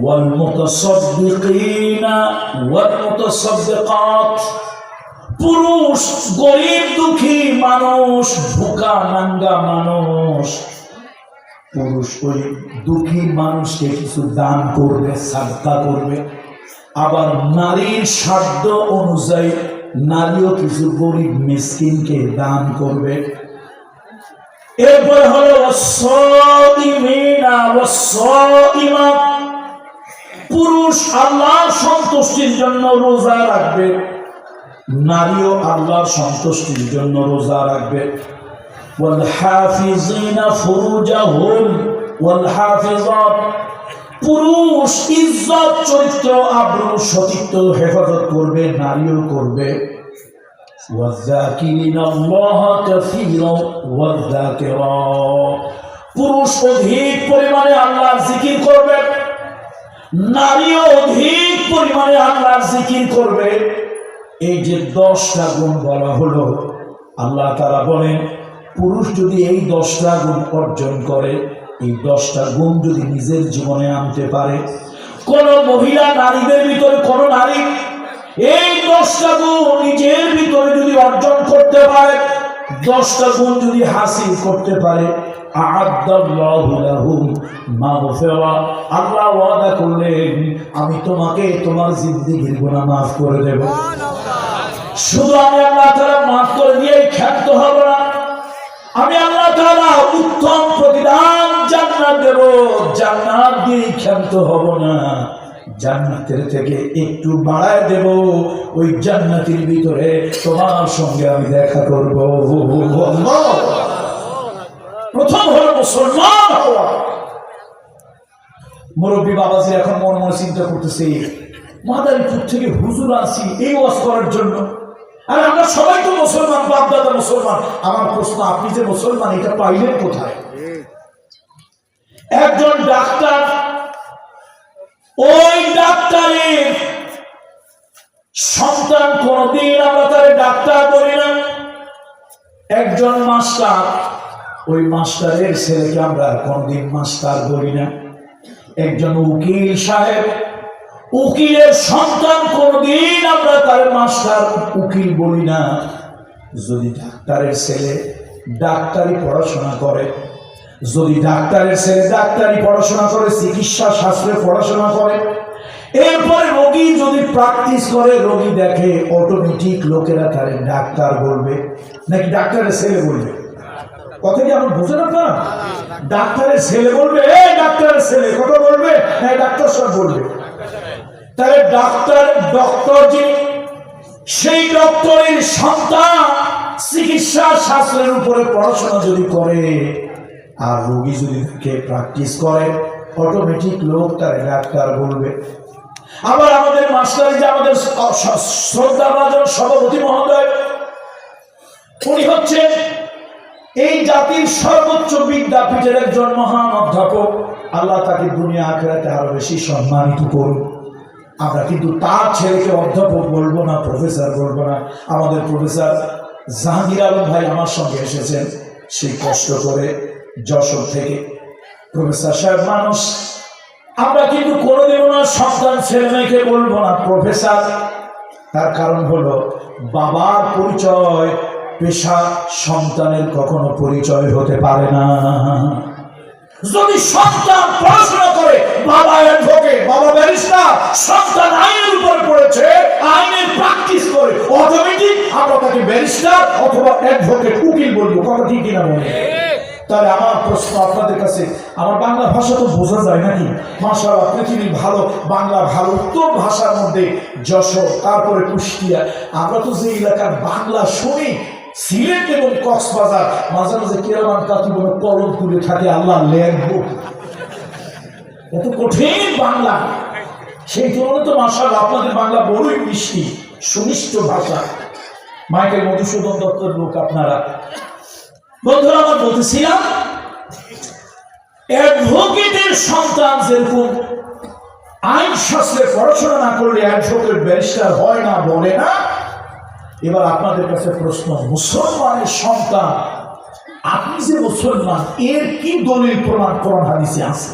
ওয়াল মুতাসাদ্দিকিনা ওয়াল মুতাসাদ্দিকাত, পুরুষ গরিব দুঃখী মানুষ, ভুকা নাঙ্গা মানুষ, পুরুষ ওই দুঃখী মানুষকে কিছু দান করবে, সাদকা করবে। আবার নারীর সাধ্য অনুযায়ী নারীও কিছু গরিব মিসকিনকে দান করবে। এরপরে হলো ওয়াসসাইমিনা ওয়াসসাইমাত, পুরুষ আল্লাহর সন্তুষ্টির জন্য রোজা রাখবে, নারীও আল্লাহর সন্তুষ্টির জন্য রোজা রাখবে। ওয়াল হাফিজিনা ফুরুজাহুম ওয়াল হাফিজাত, পুরুষ ইজ্জত চরিত্র আবরু সতীত্ব হেফাজত করবে, নারীও করবে। ওয়াযাকিরিনাল্লাহা কাসীরান ওয়াযাকিরাত, পুরুষ অধিক পরিমাণে আল্লাহর জিকির করবে, নারীও অধিক পরিমাণে আল্লাহর জিকির করবে। এই যে 10টা গুণ বলা হলো, আল্লাহ তাআলা বলেন পুরুষ যদি এই 10টা গুণ অর্জন করে, এই 10টা গুণ যদি নিজের জীবনে আনতে পারে, কোন মহিলা নারীদের ভিতরে কোন নারী এই 10টা গুণ নিজের ভিতরে যদি অর্জন করতে পারে, 10টা গুণ যদি হাসিল করতে পারে, আ'আদ্দাল্লাহু লাহুম মাগফিরা, আল্লাহ ওয়াদা করলেন আমি তোমাকে তোমার জিন্দেগীর গুনাহ মাফ করে দেব। শুধু আমি আল্লাহ তাআলা মাফ করে দিয়েই ক্ষান্ত হব না, আমি আল্লাহ তাআলা উত্তম প্রতিদান জান্নাত দেব, জান্নাত দিয়ে ক্ষান্ত হব না, জান্নাতের থেকে একটু বাড়ায় দেব, ওই জান্নাতের ভিতরে তোমার সঙ্গে আমি দেখা করব। প্রথম হলো মুসলমান হওয়া। মুরব্বী বাবাজি এখন মনে মনে চিন্তা করতেছে, মাদারীপুর থেকে হুজুর আসি এই ওয়াজ করার জন্য, আর আমরা সবাই তো মুসলমান, বাপদাদা মুসলমান। আমার প্রশ্ন, আপনি যে মুসলমান এটা পাইলেন কোথায়? একজন ডাক্তার, ওই ডাক্তারের সন্তান, কোনদিন আমরা তারে ডাক্তার বলি না। একজন মাস্টার, ওই মাস্টারের ছেলেকে আমরা কোনদিন মাস্টার বলি না। একজন উকিল সাহেব, উকিলের সন্তান, কোনদিন আমরা তার মাস্টার উকিল বলি না। যদি ডাক্তারের ছেলে ডাক্তারি পড়াশোনা করে, যদি ডাক্তারের ছেলে ডাক্তারি পড়াশোনা করে, চিকিৎসা শাস্ত্রে পড়াশোনা করে, এরপরে রোগী যদি প্র্যাকটিস করে, রোগী দেখে, অটোমেটিক লোকেরা তারে ডাক্তার বলবে, নাকি ডাক্তারের ছেলে বলবে? কথা কি আমার বুঝে না? ডাক্তারের ছেলে বলবে, এই ডাক্তারের ছেলে, কথা বলবে না ডাক্তার সাহেব বলবে। তাহলে ডক্টর যে, সেই ডক্টরের সন্তান চিকিৎসা শাস্ত্রের উপরে পড়াশোনা যদি করে, আর রোগী যদি দেখে প্র্যাকটিস করে, অটোমেটিক লোক তারে ডাক্তার বলবে। আবার আমাদের মাস্টার, যে আমাদের শ্রদ্ধাভাজন সভাপতি মহোদয়, উনি হচ্ছেন এই জাতির সর্বোচ্চ বিদ্যাপীঠের একজন মহান অধ্যাপক। আল্লাহ তাকে দুনিয়া আখিরাতে আরো বেশি সম্মানিত করুন। আমরা কিন্তু তার ছেলেকে অধ্যাপক বলবো না, প্রফেসর বলবো না। আমাদের প্রফেসর জাহাঙ্গীর আলম ভাই আমার সঙ্গে এসেছেন সেই কষ্ট করে যশোর থেকে। প্রফেসর সাহেব মানুষ, আমরা কিন্তু কোনোদিন ওনার সন্তান ছেলে মেয়েকে বলবো না প্রফেসর। তার কারণ হলো বাবার পরিচয় পেশা সন্তানের কখনো পরিচয় হতে পারে না। যদি সন্তান পড়াশোনা করে, বাবা অ্যাডভোকেট, বাবা ব্যারিস্টার, সন্তান আইনের উপর পড়েছে, আইনের প্র্যাকটিস করে, অটোমেটিক আমরা তাকে ব্যারিস্টার অথবা অ্যাডভোকেট উকিল বলবো। কথা ঠিক কিনা বলে? তাহলে আমার প্রশ্ন আপনাদের কাছে, আমার বাংলা ভাষা তো বোঝা যায় নাকি? মাশাআল্লাহ, পৃথিবীর ভালো বাংলা, ভালো উত্তম ভাষার মধ্যে যশোর, তারপরে কুষ্টিয়া। আমরা তো যে এলাকার বাংলা শুনি, সিলেট এবং কক্সবাজার, মাঝে মাঝে কেরামান কাতিবনে কলম তুলে থাকে, আল্লাহ লেখবো, এত কঠিন বাংলা। সেই তুলনায় তো মাশাআল্লাহ আপনাদের বাংলা বড়ই মিষ্টি, সুমিষ্ট ভাষা। মাইকেল মধুসূদন দত্তের লোক আপনারা। বন্ধুরা, আমার বলতেছিলাম, অ্যাডভোকেটের সন্তান যেরকম আইন শাস্ত্রে পড়াশোনা না করলে অ্যাডভোকেট ব্যারিস্টার হয় না, বলে না। এবার আপনাদের কাছে প্রশ্ন, মুসলমানের সন্তান, আপনি যে মুসলমান, এর কি দলিল প্রমাণ কোরআন হাদিসে আছে?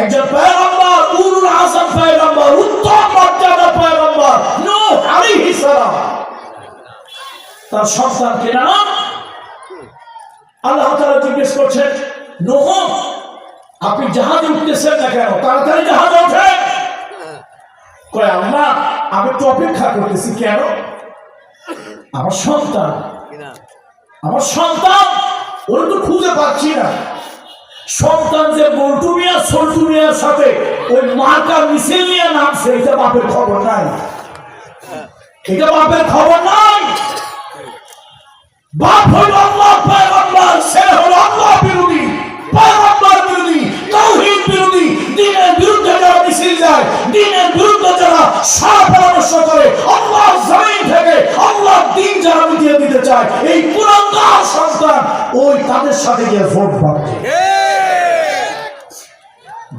একজন পয়গম্বর, উলুল আযম পয়গম্বর, উত্তম মর্যাদা পয়গম্বর নূহ আলাইহিস সালাম, তার সন্তানকে নাম আল্লাহ তাআলা জিজ্ঞেস করছেন, নূহ আপনি জাহাজে উঠতেছেন না কেন? তাড়াতাড়ি জাহাজে ওঠেন। কয়, আল্লাহ আমি তো অপেক্ষা করতেছি। কেন? আমার সন্তান, আমার সন্তান, ওরা তো খুঁজে পাচ্ছি না। সন্তান যে বল্টু মিয়া সল্টু মিয়ার সাথে ওই মার্কা মিছিল নিয়ে নামছে, এটা বাপের খবর নাই, এটা বাপের খবর নাই। বাপ হইল আল্লাহ, পয়গম্বর, ছেলে হলো আল্লাহ বিরোধী, পয়গম্বর বিরোধী, তাওহীদ বিরোধী, দ্বীনের বিরুদ্ধে যারা মিছিল যায়, দ্বীনের বিরুদ্ধে যারা সারা পরামর্শ করে, আল্লাহ জমিন থেকে আল্লাহ দ্বীন যারা মিটিয়ে দিতে চায়, এই কুলাঙ্গার সন্তান ওই তাদের সাথে গিয়ে ভোট পাচ্ছে।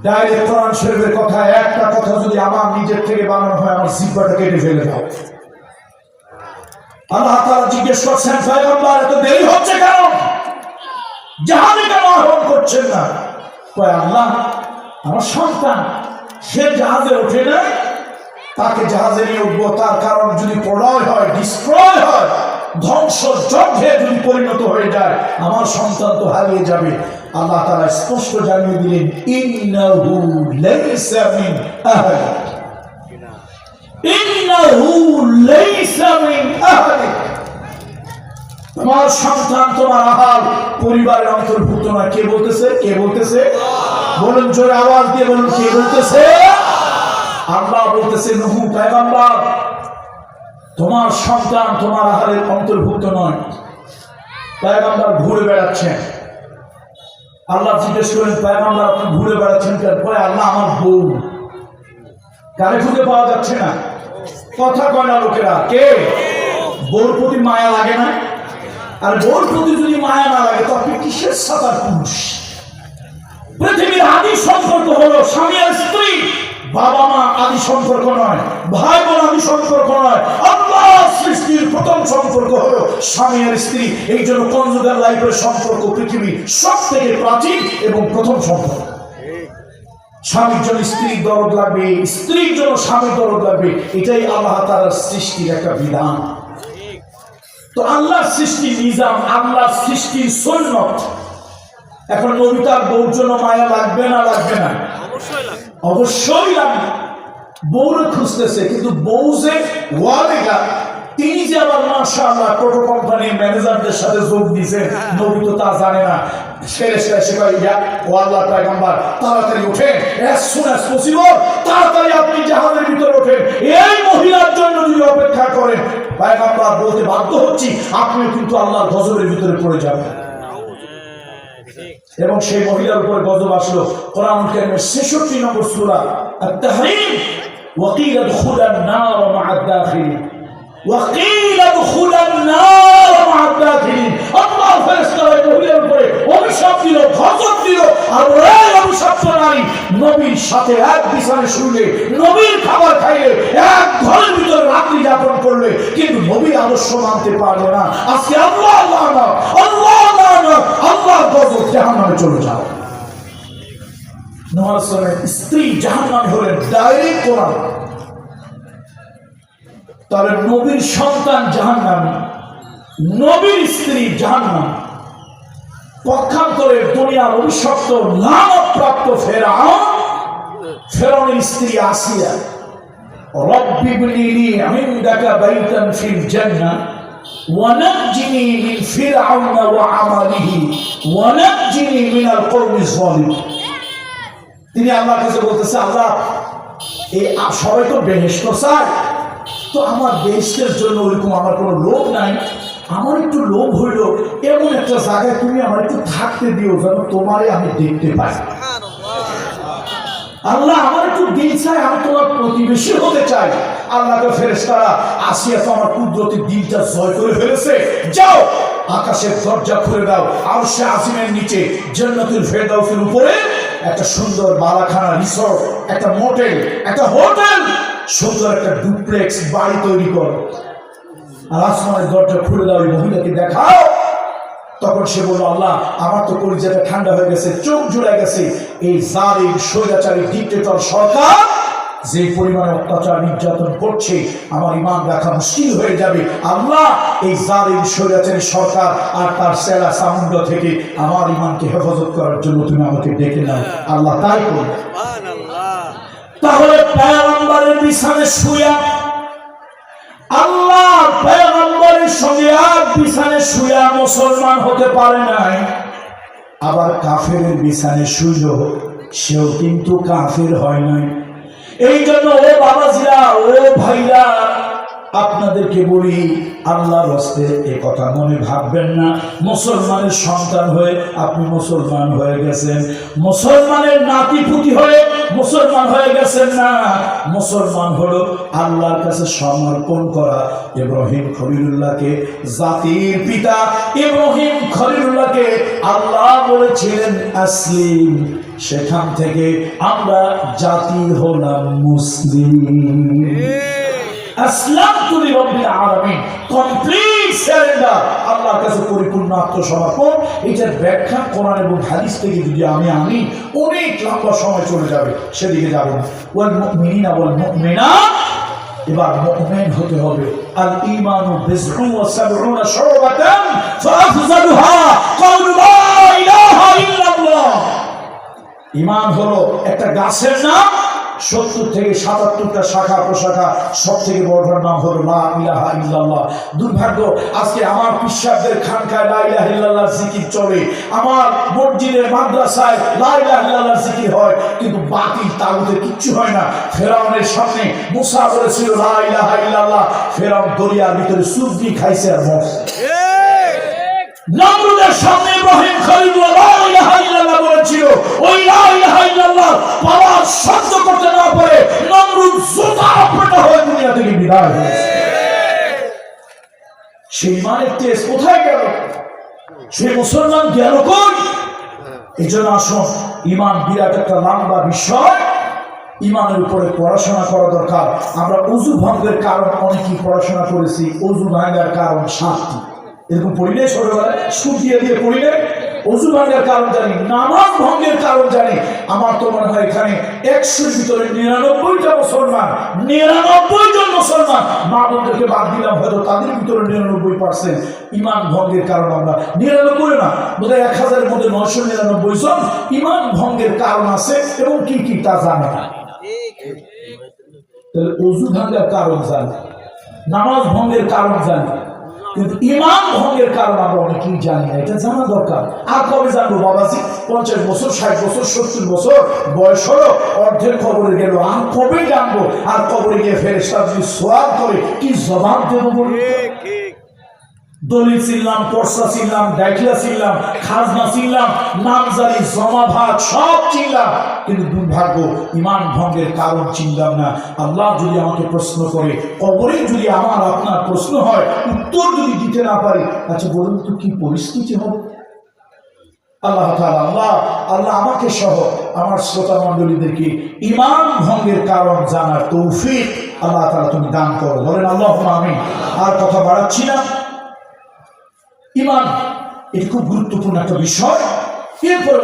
ডাইরেক্ট কোরআন শরীফের কথা, একটা কথা যদি আমার নিজের থেকে বানানো হয়, আমার জিহ্বাটা কেটে ফেলে দাও। আল্লাহ তাআলা জিজ্ঞেস করছেন, পয়গম্বর এত দেরি হচ্ছে কেন? জাহাজে কেন আহ্বান করছেন না? কয়, আল্লাহ আমার সন্তান, সে জাহাজে ওঠে না, তাকে জাহাজে নিয়ে উঠবো, তার কারণ যদি প্রলয় হয়, ডিস্ট্রয় হয়, ধ্বংস যজ্ঞে যদি পরিণত হয়ে যায়, আমার সন্তান তো হারিয়ে যাবে। আল্লাহ তাআলা স্পষ্ট জানিয়ে দিলেন, ইন্নাহু লাইসা মিন আহলিক, ইন্নাহু লাইসা মিন আহলিক, তোমার সন্তান তোমার আহাল পরিবারের অন্তর্ভুক্ত নয়। কে বলতেছে? কে বলতেছে? বলুন জোরে আওয়াজ দিয়ে বলুন, কে বলতেছে? আল্লাহ বলতেছে, নূহ পয়গম্বর, তোমার সন্তান তোমার আহারের অন্তর্ভুক্ত নয়। পয়গম্বর ঘুরে বেড়াচ্ছেন। আল্লাহ জিজ্ঞেস করেন, পয়গম্বর আপনি ঘুরে বেড়াচ্ছেন কেন? পরে আল্লাহ আমার বউ, কারে খুঁজে পাওয়া যাচ্ছে না? কথা কয় না লোকেরা। কে? বউর প্রতি মায়া লাগে না? আর বউর প্রতি যদি মায়া না লাগে, তো আপনি কিসের সাতার পুরুষ? পৃথিবীর আদি সম্পর্ক হলো স্বামী আর স্ত্রী, বাবা মা আদি সম্পর্ক নয়, ভাই বোন আদি সম্পর্ক নয়। আল্লাহ সৃষ্টির প্রথম সম্পর্ক হলো স্বামী আর স্ত্রী। এই জন্য কনজুগাল লাইফের সম্পর্ক পৃথিবীর সব থেকে প্রাচীন এবং প্রথম সম্পর্ক। স্বামীর জন্য স্ত্রীর দরদ লাগবে, স্ত্রীর জন্য স্বামীর দরদ লাগবে, এটাই আল্লাহ তাআলার সৃষ্টির একটা বিধান। তো আল্লাহর সৃষ্টি নিজাম, আল্লাহর সৃষ্টির সুন্নত। এখন নবী তার বউর জন্য মায়া লাগবে না? লাগবে না? অবশ্যই লাগবে। বউরে খুঁজতেছে, কিন্তু বউ যে ওয়ালেগা, তিনি যে আবার মাশাআল্লাহ টোটো কোম্পানির ম্যানেজারদের সাথে যোগ দিয়েছে, নবী তো তা জানে না। তাড়াতাড়ি ওঠেন, as soon as possible, তাড়াতাড়ি আপনি জাহাজের ভিতরে ওঠেন। এই মহিলার জন্য যদি অপেক্ষা করেন, পয়গম্বর বলতে বাধ্য হচ্ছি, আপনিও কিন্তু আল্লাহর গজবের ভিতরে পড়ে যাবেন। এবং সেই মহিলার উপর গজব আসলো। কোরআন কারীমের 66 নম্বর সূরা আত-তাহরীম, ওয়াকিলা দুখুলান নার মা'আদ দাখিলিন, ওয়াকিলা দুখুলান নার মা'আদ দাখিলিন। আল্লাহ ফেরেশতারা মহিলার উপরে অভিশাপ দিল, গজব দিল। আর এই অভিশপ্ত নারী নবীর সাথে এক বিছানায় শুলে, নবীর খাবার খাইলে, এক ঘরের ভিতরে রাত্রি যাপন করলে, কিন্তু নবীর আদর্শ মানতে পারলো না। আজকে আল্লাহ লানত, আল্লাহ লানত, আল্লাহ গজব, জাহান্নামে চলে যাও। নূহ আলাইহিস সালামের স্ত্রী জাহান্নামে হলেন, ডাইরেক্ট কোরআন। তাহলে নবীর সন্তান জাহান্নামী, নবীর স্ত্রী জাহান্নামী। পক্ষান্তরে দুনিয়ার অভিশপ্ত লানতপ্রাপ্ত ফেরাউন, ফেরাউনের স্ত্রী আসিয়া, রব্বি ইবনি লি ইনদাকা বাইতান ফিল জান্নাহ ওয়ানাজ্জিনি মিন ফিরআউনা ওয়া আমালিহি ওয়ানাজ্জিনি মিনাল কওমিজ যালিমিন। তিনি আল্লাহর কাছে বলতেছে, আল্লাহ এই সবাই তো বেহেশত চায়, তো আমার বেহেশতের জন্য ওইরকম আমার কোনো লোভ নাই, আমার একটু লোভ হইল এমন একটা জায়গায় তুমি আমার একটু থাকতে দিও যেন তোমারে আমি দেখতে পাই। আল্লাহ আমার একটু দিল চাই, আমি তোমার প্রতিবেশী হতে চাই। আল্লাহকে ফেরেশতারা, আসিয়া তো আমার কুদরতের দিলটা জয় করে ফেলেছে, যাও আকাশের দরজা খুলে দাও, আরশে আজিমের নিচে জান্নাতুল ফেরদাউসের উপরে একটা সুন্দর বালাখানা রিসর্ট, একটা মোটেল, একটা হোটেল, সুন্দর একটা ডুপ্লেক্স বাড়ি তৈরি কর, আর আসমানের দরজা খুলে দাও, ওই মহিলাকে দেখাও। তখন সে বলল, আল্লাহ আমার তো কলিজাটা ঠান্ডা হয়ে গেছে, চোখ জুড়ে গেছে, এই জালিম স্বৈরাচারী ডিক্টেটর সরকার যে পরিমাণে অত্যাচার নির্যাতন করছে আমার ঈমান রাখা মুশকিল হয়ে যাবে। আল্লাহ এই জালিম স্বৈরাচারী সরকার আর তার সেলা সামুন্ড থেকে আমার ঈমানকে হেফাজত করার জন্য তুমি আমাকে ডেকে নাও। আল্লাহ তাই করবে। তাহলে পয়গম্বরের বিছানায় শুয়া আল্লাহ পয়গম্বরের সঙ্গে আর বিছানায় শুয়া মুসলমান হতে পারে নাই, আবার কাফেরের বিছানায় শুইল, সেও কিন্তু কাফের হয় নাই। এই জন্য ও বাবাজিরা, ও ভাইরা, আপনাদেরকে বলি, আল্লাহর হস্তে এ কথা মনে ভাববেন না মুসলমানের সন্তান হয়ে আপনি মুসলমান হয়ে গেছেন, মুসলমানের নাতিপুতি হয়ে মুসলমান হয়ে গেছেন না। মুসলমান হলো আল্লাহর কাছে সমর্পণ করা। ইব্রাহিম খলিলুল্লাহকে, জাতির পিতা ইব্রাহিম খলিলুল্লাহকে আল্লাহ বলেছিলেন আসলিম, সেখান থেকে আমরা জাতি হলাম মুসলিম। আসলামতু লিরাব্বিল আলামিন, কমপ্লিট সারেন্ডার, আল্লাহর কাছে পরিপূর্ণ আত্মসমর্পণ। এটার ব্যাখ্যা কোরআন এবং হাদিস থেকে যদি আমি অনেক লম্বা সময় চলে যাবে, সেদিকে যাব না। ওয়াল মুমিনিনা ওয়াল মুমিনাত, এবার মুমিন হতে হবে। আল ঈমানু বিসউন ওয়া সাবউনা শুবাতান ফাআফযালুহা কাওলু লা ইলাহা ইল্লাল্লাহ। ঈমান হলো একটা গাছের নাম, 70 থেকে 77টা শাখা প্রশাখা, সব থেকে বড়টার নাম হলো লা ইলাহা ইল্লাল্লাহ। দুর্ভাগ্য, আজকে আমার পিশাবদের খানকায় লা ইলাহা ইল্লাল্লাহ জিকির চলে, আমার মসজিদের মাদ্রাসায় লা ইলাহা ইল্লাল্লাহ জিকির হয়, কিন্তু বাতিল তাগুতে কিচ্ছু হয় না। ফেরাউনের সামনে মুসা বলেছিল লা ইলাহা ইল্লাল্লাহ, ফেরাউন দরিয়ার ভিতরে সুবনি খাইছে আর মরছে। নমরুদের সামনে ইব্রাহিম খলিলুল্লাহ লা ইলাহা ইল্লাল্লাহ বলেছিল, ওই লা ইলাহা ইল্লাল্লাহ পাওয়ার সহ্য করতে না পারে নমরুদ জুতা পেটা হয়ে দুনিয়া থেকে বিদায় হয়েছে। সেই ঈমানের তেজ কোথায় গেল? সেই মুসলমান গেল কই? এই জন্য আসুন, ঈমান বিরাট একটা লম্বা বিষয়, ঈমানের উপরে পড়াশোনা করা দরকার। আমরা ওযু ভঙ্গের কারণ অনেকেই পড়াশোনা করেছি, ওযু ভাঙার কারণ 7টি, এরকম পড়িলে ছোটবেলায় সুর দিয়ে দিয়ে পড়িলে। ওযু ভাঙার কারণ জানি, নামাজ ভঙ্গের কারণ জানি। আমার তো মনে হয় এখানে 100-র ভিতরে 99টা মুসলমান, 99 জন মুসলমান, মা বোনদেরকে বাদ দিলাম, হয়তো তাদের ভিতরে 99% ঈমান ভঙ্গের কারণ আমরা 99 না, বোধহয় 1000-এর মধ্যে 999 জন ঈমান ভঙ্গের কারণ আছে, এবং কি কি তা জানে না। তাহলে ওযু ভাঙার কারণ জানি, নামাজ ভঙ্গের কারণ জানি, কিন্তু ঈমান ভঙ্গের কারণ আমরা অনেকেই জানি না। এটা জানা দরকার। আর কবে জানবো বাবাজি? 50 বছর, 60 বছর, 70 বছর বয়স হলো, অর্ধেক কবরে গেল, আর কবে জানবো? আর কবরে গিয়ে ফেরেশতা যদি সওয়াল করে কি জবাব দেবো বলুন? দলিল ছিলাম, পর্সা ছিলাম, ডাইকলা ছিলাম, খাজনা ছিলাম, নামজারি, জমা ভাগ সব ছিলাম, কিন্তু দুর্ভাগ্য ঈমান ভঙ্গের কারণ চিনলাম না। আল্লাহ যদি আমাকে প্রশ্ন করে, কবরে যদি আমার আপনার প্রশ্ন হয়, উত্তর যদি দিতে না পারি, আচ্ছা বলুন তো কি পরিস্থিতি হবে? আল্লাহ তাআলা, আল্লাহ আমাকে সহ আমার শ্রোতা মণ্ডলীদেরকে ঈমান ভঙ্গের কারণ জানার তৌফিক আল্লাহ তাআলা তুমি দান করো। বলেন আল্লাহুম্মা আমিন। আর কথা বাড়াচ্ছি না, ঈমান এটি খুব গুরুত্বপূর্ণ একটা বিষয়। এরপরে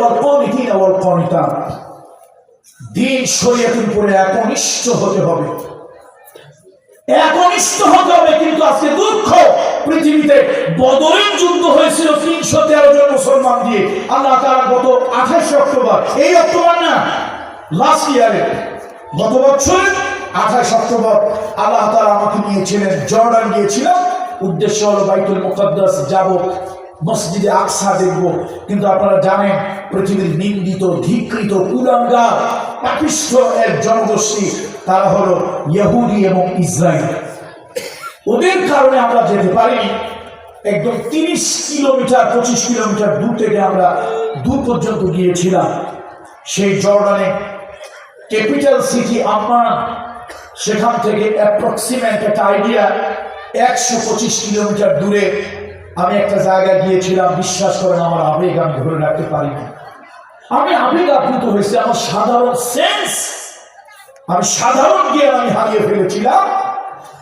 দিন শরীয়তের উপরে একনিষ্ঠ হতে হবে, একনিষ্ঠ হতে হবে। কিন্তু আজকে দুঃখ, পৃথিবীতে বদরের যুদ্ধ হয়েছিল 313 জন মুসলমান দিয়ে। আল্লাহ তাআলা গত 28 অক্টোবর, এই অক্টোবর না, লাস্ট ইয়ারে, গত বছর 28 অক্টোবর আল্লাহ তাআলা আমাকে নিয়েছিলেন, জর্ডান গিয়েছিলাম। উদ্দেশ্য হলো বাইতুল মুকদ্দাস যাব, মসজিদে আকসা দেখব। কিন্তু আপনারা জানেন পৃথিবীর নিন্দিত, ধিকৃত, কুলাঙ্গার, পাপিষ্ঠ এক জনগোষ্ঠী, তারা হলো ইহুদি এবং ইসরায়েল। ওদের কারণে আমরা যেতে পারিনি। একদম 30 কিলোমিটার 25 কিলোমিটার দূর থেকে আমরা দূর পর্যন্ত গিয়েছিলাম। সেই জর্ডানে ক্যাপিটাল সিটি আম্মান, সেখান থেকে অ্যাপ্রক্সিমেট একটা আইডিয়া 125 কিলোমিটার দূরে আমি একটা জায়গায় গিয়েছিলাম। বিশ্বাস করেন আমার আবেগ আমি ধরে রাখতে পারি না। আমি আবেগ আপ্লুত হয়েছি, আমার সাধারণ সেন্স, আমি সাধারণ জ্ঞান আমি হারিয়ে ফেলেছিলাম।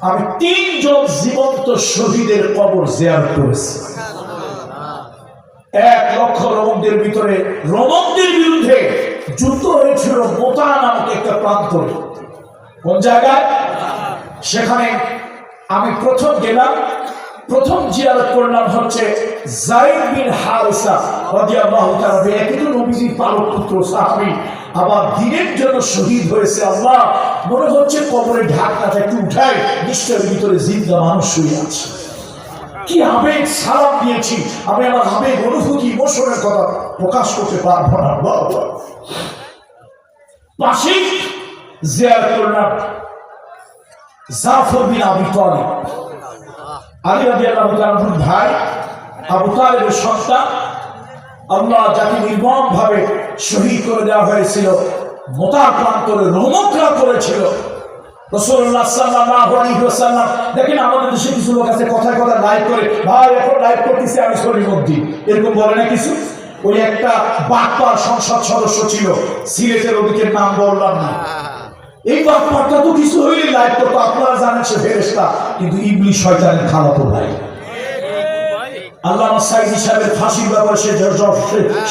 আমি 3 জন জীবন্ত শহীদের কবর জিয়ারত করেছি। 1 লক্ষ রোমকদের ভিতরে, রোমকদের বিরুদ্ধে যুদ্ধ হয়েছিল মোতা নামক একটা প্রান্তরে। কোন জায়গায়? সেখানে আমি প্রথম গেলাম, প্রথম জিয়ারত করলাম হচ্ছে যায়েদ বিন হারিসা রাদিয়াল্লাহু তাআলা, একই নবীজির পালক পুত্র সাহাবী, আবার দিনের জন্য শহীদ হয়েছে। আল্লাহ, মনে হচ্ছে কবরের ঢাকনাটা একটু উঠাই, নিশ্চয়ের ভিতরে জিন্দা মানুষ শুয়ে আছে। কি আবেগ সালাম দিয়েছি আমি, আমার আবেগ, অনুভূতি, ইমোশনের কথা প্রকাশ করতে পারবো না। পাশে জিয়ারত করলাম জাফর বিন আবি তালিব, আলী রাদিয়াল্লাহু তাআলার ভাই, আবু তালেবের সন্তান। আল্লাহ যাকে নির্মম ভাবে শহীদ করে দেওয়া হয়েছিল, মোতা প্রান্তরে রোমকরা করেছিল। রাসূলুল্লাহ সাল্লাল্লাহু আলাইহি ওয়াসাল্লাম, দেখেন আমাদের দেশে কিছু লোক আছে কথায় কথায় লাইভ করে, ভাই এখন লাইভ করতেছি আমি শরীফউদ্দি, এরকম বলে না কিছু। ওই একটা বাটপার সংসদ সদস্য ছিল সিলেটের, ওদিকে নাম বললাম না। এই বাটপারটা তো কিছু হইলে লাইভ করতো, আপনারা জানেন সে ফেরেশতা, কিন্তু ইবলিস শয়তানের খালাতো ভাই। আল্লামা সাইদি সাহেবের ফাঁসির ব্যাপারে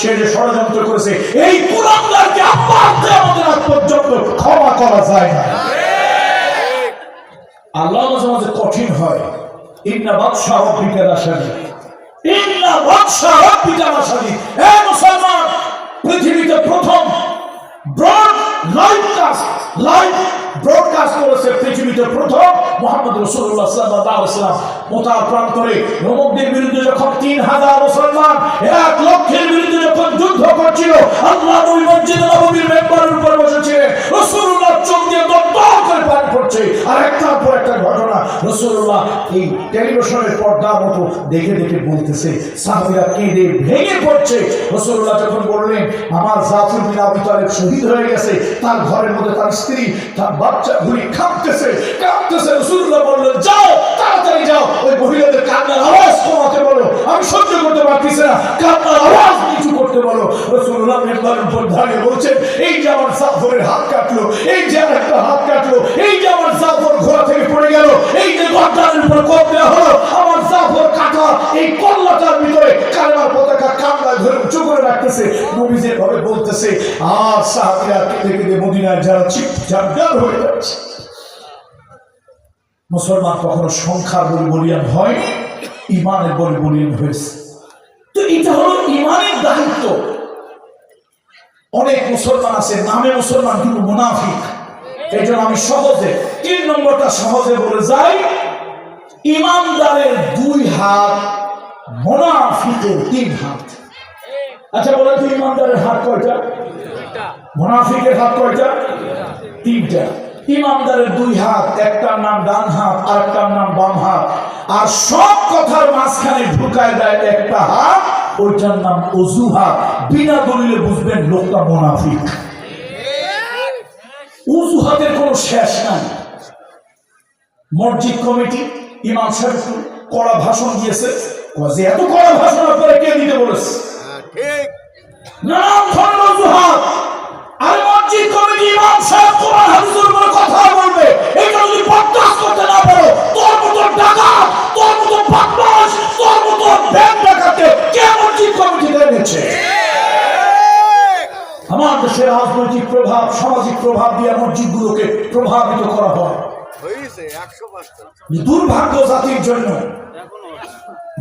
সে যে ষড়যন্ত্র করেছে, এই কুলাঙ্গারকে আল্লাহর কিয়ামতের আগ পর্যন্ত ক্ষমা করা যায় না। আল্লাহ মাঝে মাঝে কঠিন হয়। ইন্না বাদশা রাব্বিকা লাশাদীদ, ইন্না বাদশা রাব্বিকা লাশাদীদ। হে মুসলমান, পৃথিবীতে প্রথম ব্রডকাস্ট করেছে, পৃথিবীতে প্রথম মুহাম্মদ রাসূলুল্লাহ সাল্লাল্লাহু আলাইহি ওয়াসাল্লাম মোতার প্রান্তরে রোমকদের বিরুদ্ধে যখন 3000 মুসলমান 1 লক্ষের বিরুদ্ধে যখন যুদ্ধ করছিল, আল্লাহ নবী মসজিদে নববীর মেম্বারের উপর বসেছিলেন, রাসূলুল্লাহ চোখ দিয়ে দরদর করে পানি পড়ছে। আর একটার পর একটা ঘটনা রাসূলুল্লাহ এই টেলিভিশনের পর্দার মতো দেখে দেখে বলতেছে, সাহাবীরা কেঁদে ভেঙে পড়ছে। রাসূলুল্লাহ যখন বললেন আমার জাফর বিন আবি তালিব শহীদ হয়ে গেছে, তার ঘরের মধ্যে তার স্ত্রী, তার বাচ্চাগুলি কাঁপতেছে। রাসূলুল্লাহ বললেন, যাও তাড়াতাড়ি যাও, ওই মহিলাদের কান্নার আওয়াজ কমাতে বলো, আমি সহ্য করতে পারতেছি না, কান্নার আওয়াজ নিচু করতে বলো। রাসূলুল্লাহ মেম্বারের উপর দাঁড়িয়ে বলছেন, এই যে আমার জাফরের হাত কাটলো, এই যে আর একটা হাত কাটলো, এই যে আমার জাফর ঘোড়া থেকে পড়ে গেল, এই যে গর্দানের উপর কোপ দেওয়া হলো, আমার জাফর কাটা এই কল্লাটার ভিতরে কালেমার পতাকা কান্নায় ধরে উঁচু করে রাখতেছে। নবীজি ভাবে বলতেছে, আর সাহাবীরা কেঁদে কেঁদে মদিনায় যারা চিৎকার হয়ে যাচ্ছে। মুসলমান কখনো সংখ্যার বলিয়ান হয়, ইমানের বলিয়ান হয়েছে। তো এটা হলো ইমানের দায়িত্ব। অনেক মুসলমান আছে নামে মুসলমান কিন্তু মুনাফিক। এই জন্য আমি সহজে 3 নম্বরটা সহজে বলে যাই, ইমানদারের 2 হাত, মুনাফিকের 3 হাত। আচ্ছা বলেন তো ইমানদারের হাত কয়টা? মুনাফিকের হাত কয়টা? 3টা। ইমানদারের 2 হাত, একটার নাম ডান হাত আর একটার নাম বাম হাত, আর সব কথার মাঝখানে ঢুকায় দেয় একটা হাত, ওইটার নাম অজুহাত। বিনা দলিলে বুঝবেন লোকটা মুনাফিক। অজুহাতের কোনো শেষ নাই। মসজিদ কমিটি ইমাম সাহেব কড়া ভাষণ দিয়েছে, এত কড়া ভাষণ আপনারা কে দিতে বলেছে? নাম খন্ড অজুহাত। আর মসজিদ কমিটি ইমাম সাহেব কোরআন হাদিসের উপরে কথা বলবে, এটা যদি বরদাস্ত করতে না পারো, তোর মতো ডাকাত, তোর মতো বদমাশ, তোর মতো ব্যাংক ডাকাতকে কে মসজিদ কমিটিতে এনেছে? আমার দেশের রাজনৈতিক প্রভাব, সামাজিক প্রভাব দিয়ে মসজিদগুলোকে প্রভাবিত করা হয়। দুর্ভাগ্য জাতির জন্য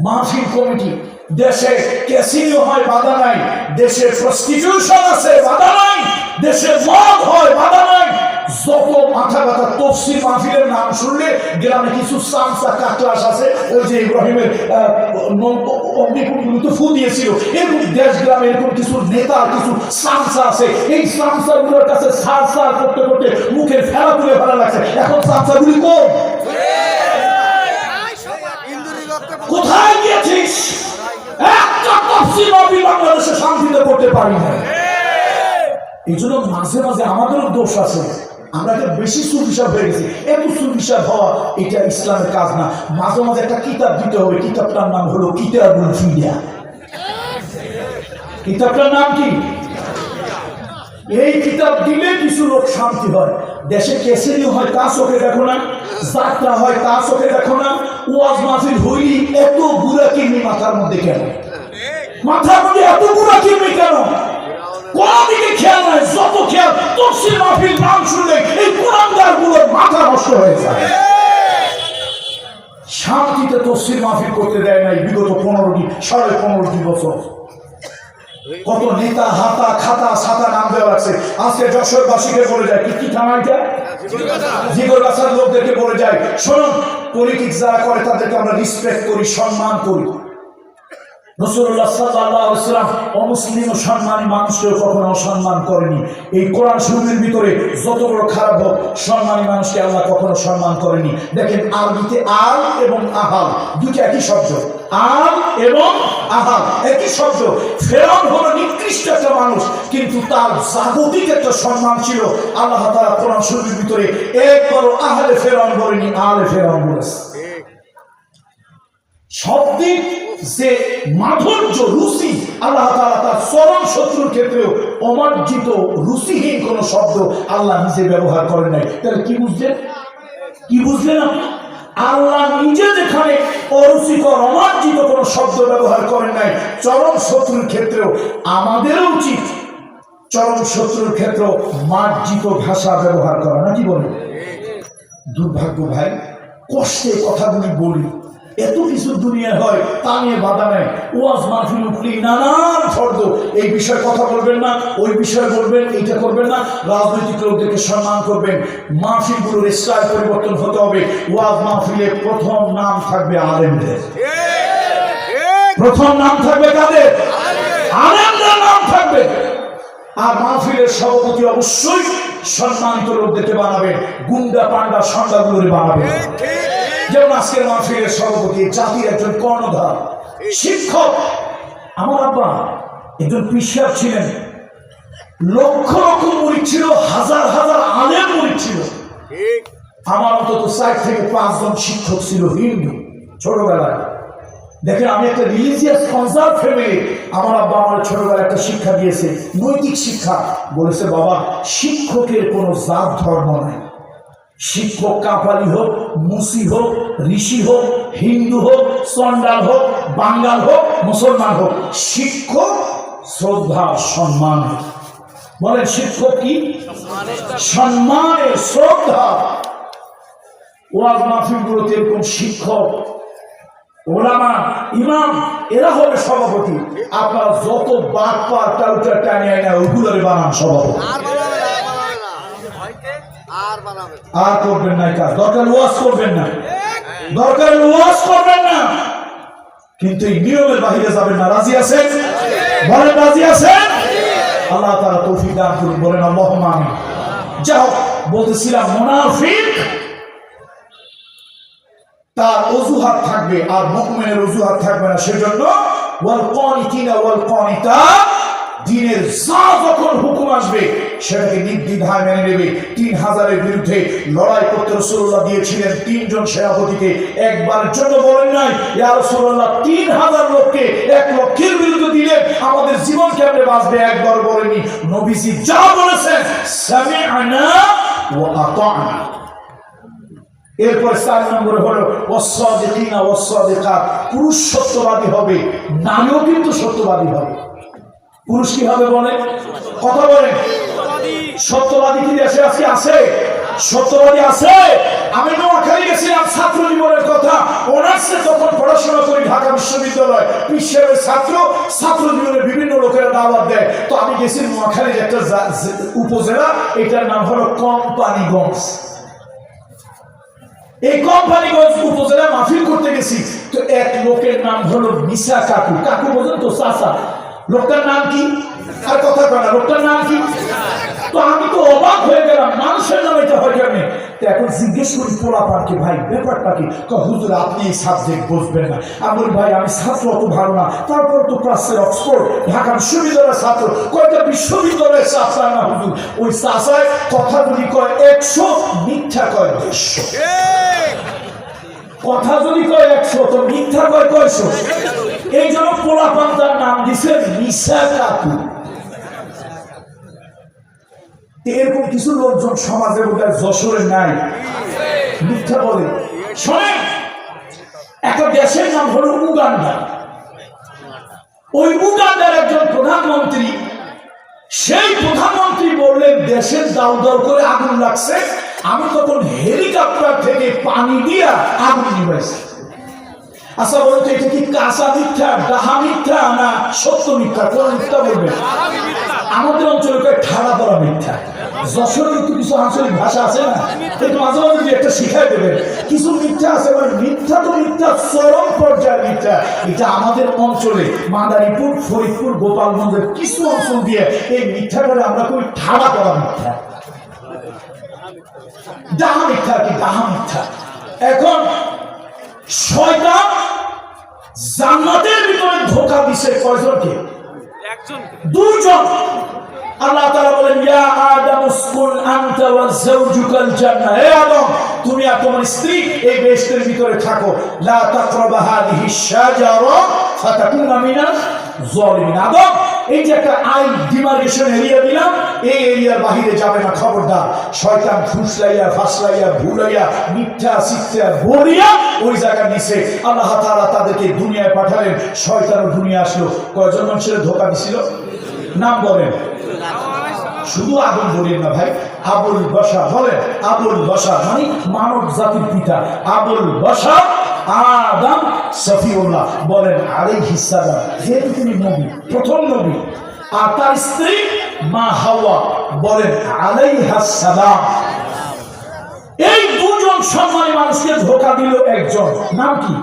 মাহফিল কমিটি, দেশে ক্যাসিনো হয় বাধা নাই, দেশে প্রস্টিটিউশন আছে বাধা নাই, দেশে মদ হয় বাধা নাই, যত মাথা ব্যথা তফসির মাহফিলের নাম শুনলে গ্রামে কিছু সামসা কাকলাস আছে, ওই যে ইব্রাহিমের অগ্নিকুণ্ডগুলো তো ফু দিয়েছিল, এরকম দেশ গ্রামে এরকম কিছু নেতা কিছু সামসা আছে, এই সামসাগুলোর কাছে সার সার করতে করতে মুখের ফেলা তুলে ফেলা লাগছে। এখন সামসাগুলি কোন, কোথায় গিয়েছিস? একটা তফসির মাহফিল বাংলাদেশে শান্তিতে করতে পারি না। এই জন্য মাঝে মাঝে আমাদেরও দোষ আছে, আমরা বেশি সুবিশাল হয়ে গেছি। এত সুবিশাল হওয়া এটা ইসলামের কাজ না। মাঝে মাঝে একটা কিতাব দিতে হবে, কিতাবটার নাম হলো কিতাবুল ফিদা। কিতাবটার নাম কি? এই কিতাব দিলে কিছু লোক শান্তি হয়। দেশে কেসেরি হয় তা চোখে দেখো না, যাত্রা হয় তা চোখে দেখো না, ওয়াজ মাহফিল হইলি এত বুড়া কিমি মাথার মধ্যে কেন? মাথার মধ্যে এত বুড়া কিমি কেন? কোন দিকে খেয়াল নাই, যত খেয়াল তফসির মাহফিল নাম শুনলে এই কুরআনদার গুলোর মাথা নষ্ট হয়ে যায়। শান্তিতে তফসির মাহফিল করতে দেয় নাই বিগত 15 বছর। কত নেতা হাতা খাতা ছাতা নাম দেওয়া আছে। আজকে যশোরবাসীকে বলে যায়, কি থানা এটা, জিগরগাছার লোকদেরকে বলে যায়, শোনো পলিটিক্স যারা করে তাদেরকে আমরা রিসপেক্ট করি, সম্মান করি। রাসূলুল্লাহ সাল্লাল্লাহু আলাইহি ওয়াসাল্লাম অমুসলিম ও সম্মানী মানুষকেও কখনো অসম্মান করেনি। এই কোরআন শরীফের ভিতরে যত বড় খারাপ হোক, সম্মানী মানুষকে আল্লাহ কখনো সম্মান করেনি। দেখেন আরবিতে আল এবং আহাল দুটো একই শব্দ, আল এবং আহাল একই শব্দ। ফেরাউন হলো নিকৃষ্ট একটা মানুষ, কিন্তু তার জাগতিক একটা সম্মান ছিল। আল্লাহ তাআলা কোরআন শরীফের ভিতরে একবারও আহলে ফেরাউন বলেনি, আলে ফেরাউন বলেছে। শব্দিক যে মাধুর্য রুচি, আল্লাহ তাআলা তার চরম শত্রুর ক্ষেত্রেও অমার্জিত রুচিহীন কোন শব্দ আল্লাহ নিজে ব্যবহার করেন নাই। তাহলে কি বুঝলেন? কি বুঝলেন আপনি? আল্লাহ নিজে যেখানে অরুচিকর অমার্জিত কোন শব্দ ব্যবহার করেন নাই, চরম শত্রুর ক্ষেত্রেও আমাদেরও উচিত চরম শত্রুর ক্ষেত্রেও মার্জিত ভাষা ব্যবহার করা, নাকি বলেন? দুর্ভাগ্য ভাই, কষ্টে কথাগুলি বলি, এত কিছু দুনিয়ায় হয়, তা নিয়ে বাধা নেই। ওয়াজ মাহফিল উঠলি নানান ফর্দ, এই বিষয়ে কথা বলবেন না, ওই বিষয়ে বলবেন, এইটা করবেন না, রাজনৈতিক লোকদেরকে সম্মান করবেন। মাহফিলগুলোর স্টাইল পরিবর্তন হতে হবে। ওয়াজ মাহফিলে প্রথম নাম থাকবে আলেমদের। প্রথম নাম থাকবে কাদের? আলেমদের নাম থাকবে। আর মাহফিলের সভাপতি অবশ্যই সম্মানিত লোকদেরকে বানাবেন, গুন্ডা পান্ডা সন্ডাগুলোরে বানাবেন। যেমন আজকের মাহফিলের সভাপতি জাতির একজন কর্ণধার শিক্ষক। আমার আব্বা একজন পিশাব ছিলেন, লক্ষ লক্ষ মুরিদ ছিল, হাজার হাজার আলেম মুরিদ ছিল। আমার অন্তত 4 থেকে 5 জন শিক্ষক ছিল হিন্দু ছোটবেলায়। দেখেন, আমি একটা রিলিজিয়াস কনসার্ট ফ্যামিলি। আমার আব্বা আমার ছোটবেলায় একটা শিক্ষা দিয়েছে, নৈতিক শিক্ষা। বলেছে, বাবা, শিক্ষকের কোনো জাত ধর্ম নাই। শিক্ষক কাপালি হোক, মুসি হোক, ঋষি হোক, হিন্দু হোক, চন্ডাল হোক, বাঙ্গাল হোক, মুসলমান হোক, শিক্ষক শ্রদ্ধা সম্মান। বলেন, শিক্ষক কি? সম্মানের, শ্রদ্ধা। ওয়াজ মাহফিলগুলোতে এরকম শিক্ষক, ওলামা, ইমাম, এরা হবে সভাপতি। আপনারা যত বাটপার টাউটা টানিয়ে না ওগুলোরে বানান সভাপতি। আর করবেন না কাজ, দরকার ওয়াজ করবেন না, দরকার ওয়াজ করবেন না, কিন্তু এই নিয়মের বাহিরে যাবেন না। রাজি আছেন? বলেন রাজি আছেন? আল্লাহ তাআলা তৌফিক দান করুন, বলেন আল্লাহুম্মা আমিন। যাই হোক, বলতেছিলাম মুনাফিক তার অজুহাত থাকবে আর মুমিনের অজুহাত থাকবে না। সেজন্য ওয়াল কানিতিনা ওয়াল কানিতাত, দিনের যা যখন হুকুম আসবে সেটাকে নির্দ্বিধায় মেনে নেবে। 3000-এর বিরুদ্ধে লড়াই করতে রাসূলুল্লাহ দিয়েছিলেন 3 জন সেনাপতিকে। একবারের জন্য বলেন নাই, ইয়া রাসূলুল্লাহ 3000 লোককে 1 লক্ষের বিরুদ্ধে দিলেন, আমাদের জীবন কেমনে বাঁচবে? একবার বলেননি। নবীজি যা বলেছেন, সামি'না ওয়া আতা'না। এরপর 4 নম্বরে হলো ওয়াস-সাদিকিনা ওয়াস-সাদিকাত, পুরুষ সত্যবাদী হবে, নারীও কিন্তু সত্যবাদী হবে। পুরুষ কি হবে বলে? কথা বলেন। সত্যবাদী কি দেশে আজকে আছে? সত্যবাদী আছে? আমি নোয়াখালী গেছিলাম, ছাত্র জীবনের কথা অনার্সে তখন পড়াশোনা করি ঢাকা বিশ্ববিদ্যালয়, বিশ্বের ছাত্র জীবনে বিভিন্ন লোকেরা দাওয়াত দেয়। তো আমি গেছি নোয়াখালীর একটা উপজেলা, এটার নাম হলো কোম্পানিগঞ্জ। এই কোম্পানিগঞ্জ উপজেলা মাহফিল করতে গেছি। তো এক লোকের নাম হলো মিসা কাকু। কাকু বোঝেন তো? চাচা। লোকটার নাম কি? আর কথা কয় না, লোকটার নাম কি? তো আমি তো অবাক হয়ে গেলাম, মানুষের নাম এটা হয় কেমনি? তো এখন জিজ্ঞেস করি পোলাপানকে, ভাই ব্যাপারটা কি? হুজুর আপনি এই সাবজেক্ট বুঝবেন না। আমি বলি ভাই আমি ছাত্র অত ভালো না, তারপর তো ক্লাসের অক্সফোর্ড ঢাকা বিশ্ববিদ্যালয়ের ছাত্র, কয়টা বিশ্ববিদ্যালয়ের ছাত্র না হুজুর। ওই চাচায় কথা যদি কয় 100, মিথ্যা কয় 150। কথা যদি কয় 100 তো মিথ্যা কয় 100। এই জন্য পোলাপান তার নাম দিছে মিসা কাকু। এরকম কিছু লোকজন সমাজে বোধহয় যশোরে নাই, মিথ্যা বলে। শোনেন, একটা দেশের নাম হলো উগান্ডা। ওই উগান্ডার একজন প্রধানমন্ত্রী, সেই প্রধানমন্ত্রী বললেন দেশের দাউ দাউ করে আগুন লাগছে, আমি তখন হেলিকপ্টার থেকে পানি দিয়া আগুন নিবাইছি। আচ্ছা বলুন তো এটা কি কাঁচা মিথ্যা, ডাহা মিথ্যা না সত্য মিথ্যা? কোন মিথ্যা বলবেন? আমাদের অঞ্চলে ঠাড়া পড়া মিথ্যা। যশোরে একটু কিছু আঞ্চলিক ভাষা আছে না, একটু মাঝে মাঝে যদি একটা শিখাই দেবেন। কিছু মিথ্যা আছে, মানে মিথ্যা তো মিথ্যা, চরম পর্যায়ের মিথ্যা। এটা আমাদের অঞ্চলে মাদারীপুর, ফরিদপুর, গোপালগঞ্জের কিছু অঞ্চল দিয়ে এই মিথ্যাটারে আমরা কই ঠাড়া পড়া মিথ্যা, ডাহা মিথ্যা। কি ডাহা মিথ্যা? এখন শয়তান জান্নাতের ভিতরে ধোঁকা দিছে কয়জনকে? দুজন। আল্লাহ তাআলা বলেন ইয়া আদম উসকুন আনতা ওয়া যাওজুকাল জান্নাহ, হে আদম তুমি আর তোমার স্ত্রী এই বেহেশতের ভিতরে থাকো। লা তাকরাবা হাযিহি শাজারা ফাতাকুনা মিনাজ যালিমিন। আদম এই যে একটা আইন ডিমার্কেশন এরিয়া দিলাম, এই এরিয়ার বাহিরে যাবে না, খবরদার। শয়তান ফুসলাইয়া ফাসলাইয়া ভুলাইয়া মিথ্যা শিক্ষা বলিয়া ওই জায়গা নিছে। আল্লাহ তাআলা তাদেরকে দুনিয়ায় পাঠালেন, শয়তানও দুনিয়া আসলো। কয়জন মানুষের ধোঁকা দিছিল? নাম বলেন। শুধু আদম বলেন না ভাই, আবুল বাশার বলেন। আবুল বাশার মানে মানব জাতির পিতা। আবুল বাশার আদম সফিউল্লাহ বলেন আলাইহিস সালাম, যেহেতু তিনি নবী, প্রথম নবী। আর তার স্ত্রী মা হাওয়া বলেন আলাইহাস সালাম। এই দুজন সম্মানী মানুষকে ধোঁকা দিল একজন, নাম কি?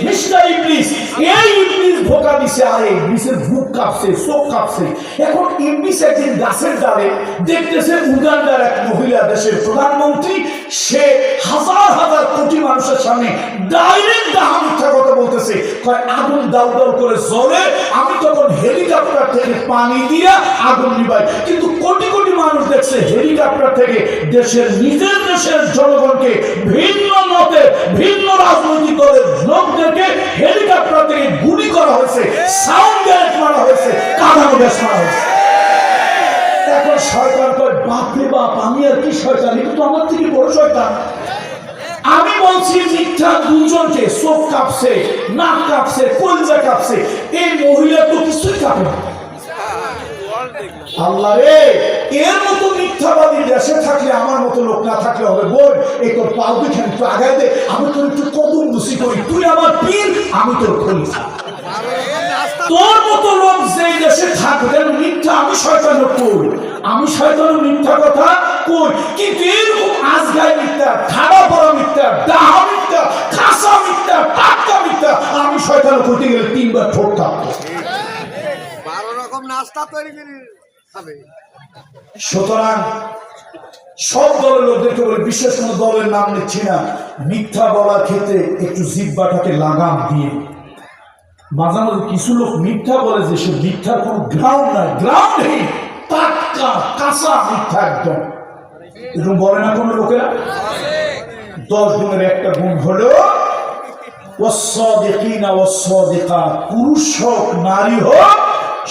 মিস্টার ইবলিস। এই ইবলিস ধোঁকা দিছে, আর ইবলিসের বুক কাঁপছে, চোখ কাঁপছে। এখন ইবলিস একদিন গাছের ডালে দেখতেছে উগান্ডার এক মহিলা, দেশের প্রধানমন্ত্রী, সে হাজার হাজার কোটি মানুষের সামনে ডাইরেক্ট ডাহা মিথ্যা কথা বলতেছে। কয় আগুন দাউ দাউ করে জ্বলে, আমি তখন হেলিকপ্টার থেকে পানি দিয়া আগুন নিবাই। কিন্তু কোটি কোটি মানুষ দেখছে হেলিকপ্টার থেকে দেশের নিজের দেশের জনগণকে, ভিন্ন মতে ভিন্ন রাজনৈতিক দলের লোকদেরকে হেলিকপ্টার থেকে গুলি করা হয়েছে, সাউন্ড গ্রেনেড মারা হয়েছে, কাঁদানো গ্যাস মারা হয়েছে। এখন শয়তান কয় বাপরে বাপ, আমি আর কি শয়তান, এটা তো আমার থেকে বড় শয়তান। আমি বলছি মিথ্যা দুজনকে, চোখ কাঁপছে, নাক কাঁপছে, কলিজা কাঁপছে। এই মহিলা তো কিছুই কাঁপে না। আল্লাহ রে, এর মতো মিথ্যাবাদী দেশে থাকলে আমার মতো লোক না থাকলে হবে। বোন এই তোর পাও দুখান একটু আগায় দে, আমি তোর একটু কদম বুঝি করি, তুই আমার পীর, আমি তোর খলিফা। তোর মতো লোক যে দেশে থাকবে মিথ্যা, আমি শয়তান কই, আমি শয়তান মিথ্যা কথা কই। কিন্তু এরকম আজগায় মিথ্যা, ঠাড়া পড়া মিথ্যা, ডাহা মিথ্যা, কাঁচা মিথ্যা, টাটকা মিথ্যা, আমি শয়তান করতে গেলে 3 বার ঠোঁট কাঁপতো। সুতরাং সব দলের লোকদেরকে বলে, বিশেষ কোনো দলের নাম নিচ্ছি না, মিথ্যা বলার ক্ষেত্রে একটু জিহ্বাটাকে লাগাম দিয়ে। মাঝে মাঝে কিছু লোক মিথ্যা বলে যে সে মিথ্যার কোনো গ্রাউন্ড নাই, গ্রাউন্ডহীন, টাটকা কাঁচা মিথ্যা একদম। এরকম বলে না কোনো লোকেরা? 10 গুণের একটা গুণ হলো ওয়াস-সাদিকিনা ওয়াস-সাদিকাত, পুরুষ হোক নারী হোক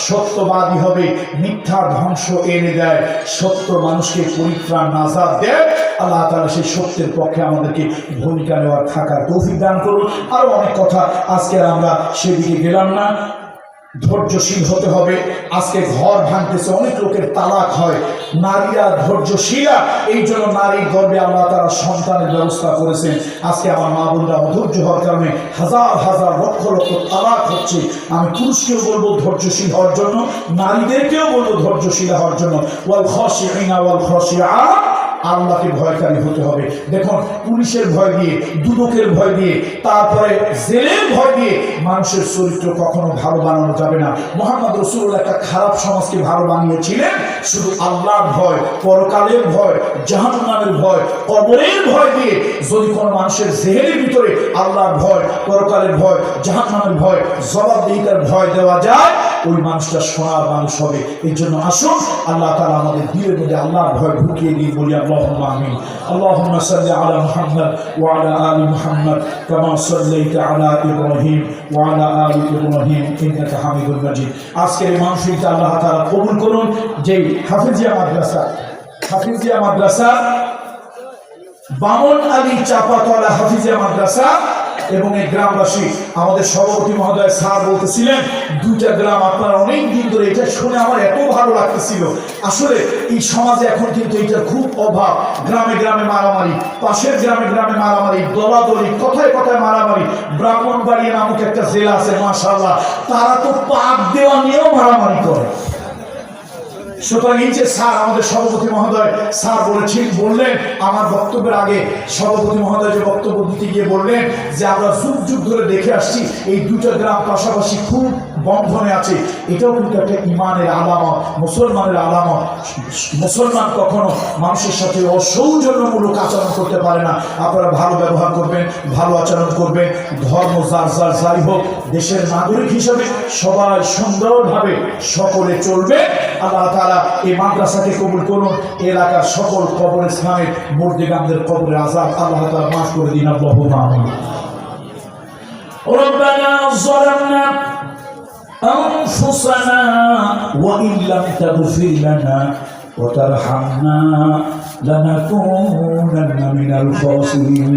সত্যবাদী হবে। মিথ্যা ধ্বংস এনে দেয়, সত্য মানুষকে পরিত্রাণ নাজাত দেয়। আল্লাহ তাআলা সেই সত্যের পক্ষে আমাদেরকে ভূমিকা নেওয়ার থাকার তৌফিক দান করুন। আরো অনেক কথা, আজকে আমরা সেদিকে গেলাম না। ধৈর্যশীল হতে হবে। আজকে ঘর ভাঙতেছে, অনেক লোকের তালাক হয়, নারীরা ধৈর্যশীলা, এই জন্য নারীর গর্ভে আল্লাহ তারা সন্তানের ব্যবস্থা করেছেন। আজকে আমার মা বোনরা অধৈর্য হওয়ার কারণে হাজার হাজার লক্ষ লক্ষ তালাক হচ্ছে। আমি পুরুষকেও বলবো ধৈর্যশীল হওয়ার জন্য, নারীদেরকেও বলবো ধৈর্যশীল হওয়ার জন্য। ওয়াল খাশিঈনা ওয়াল খাশিআত, আল্লাহকে ভয়কারী হতে হবে। দেখুন, পুলিশের ভয় দিয়ে, দুদকের ভয় দিয়ে, তারপরে জেলের ভয় দিয়ে মানুষের চরিত্র কখনো ভালো বানানো যাবে না। মুহাম্মদ রাসূলুল্লাহ একটা খারাপ সমাজকে ভালো বানিয়েছিলেন শুধু আল্লাহর ভয়, পরকালের ভয়, জাহান্নামের ভয়, কবরের ভয় দিয়ে। যদি কোনো মানুষের জেহেনের ভিতরে আল্লাহর ভয়, পরকালের ভয়, জাহান্নামের ভয়, জবাবদিহিতার ভয় দেওয়া যায়, ওই মানুষটা সোনার মানুষ হবে। এই জন্য আসুন আল্লাহ তাআলা আমাদের দিলের মধ্যে আল্লাহর ভয় ঢুকিয়ে দিয়ে বলি আল্লাহুম্মা আমিন। আল্লাহুম্মা সাল্লি আলা মুহাম্মদ ওয়া আলা আলি মুহাম্মদ কামা সাল্লাইতা আলা ইব্রাহিম ওয়া আলা আলি ইব্রাহিম ইন্নাকা হামিদুল মাজিদ। আজকের এই মাহফিলটা আল্লাহ তাআলা কবুল করুন। যে হাফিজিয়া মাদ্রাসা বামন আলী চাপাতলা হাফিজিয়া মাদ্রাসা এবং এই গ্রামবাসী, আমাদের সভাপতি মহোদয় স্যার বলতেছিলেন দুইটা গ্রাম আপনারা অনেক দিন ধরে, এটা শুনে আমার এত ভালো লাগতেছিল। আসলে এই সমাজে এখন কিন্তু এটার খুব অভাব। গ্রামে গ্রামে মারামারি, পাশের গ্রামে গ্রামে মারামারি, দলাদলি, কথায় কথায় মারামারি। ব্রাহ্মণবাড়িয়া নামক একটা জেলা আছে, মাশাআল্লাহ, তারা তো পাক দেওয়া নিয়েও মারামারি করে। সুতরাং এই যে স্যার, আমাদের সভাপতি মহোদয় স্যার বললেন আমার বক্তব্যের আগে, সভাপতি মহোদয় যে বক্তব্য দিতে গিয়ে বললেন যে আমরা যুগ যুগ ধরে দেখে আসছি এই দুটো গ্রাম পাশাপাশি খুব বন্ধনে আছে। এটাও কিন্তু একটা ইমানের আলামত, মুসলমানের আলামত। মুসলমান কখনো মানুষের সাথে অসৌজন্যমূলক আচরণ করতে পারে না। আপনারা ভালো ব্যবহার করবেন, ভালো আচরণ করবেন। ধর্ম যার যাই হোক, দেশের নাগরিক হিসেবে সবাই সুন্দরভাবে সকলে চলবে। আল্লাহ তাআলা এই মাদ্রাসাকে কবুল করুন। এলাকার সকল কবরস্থানের মুর্দিগানদের কবরের আযাব আল্লাহ তাআলা মাফ করে দিন। আল্লাহুম্মা আমিন। রব্বানা যালামনা আনফুসানা ওয়া ইল্লাম তাগফির লানা ওয়া তারহামনা লানাকুনান্না মিনাল খাসিরিন।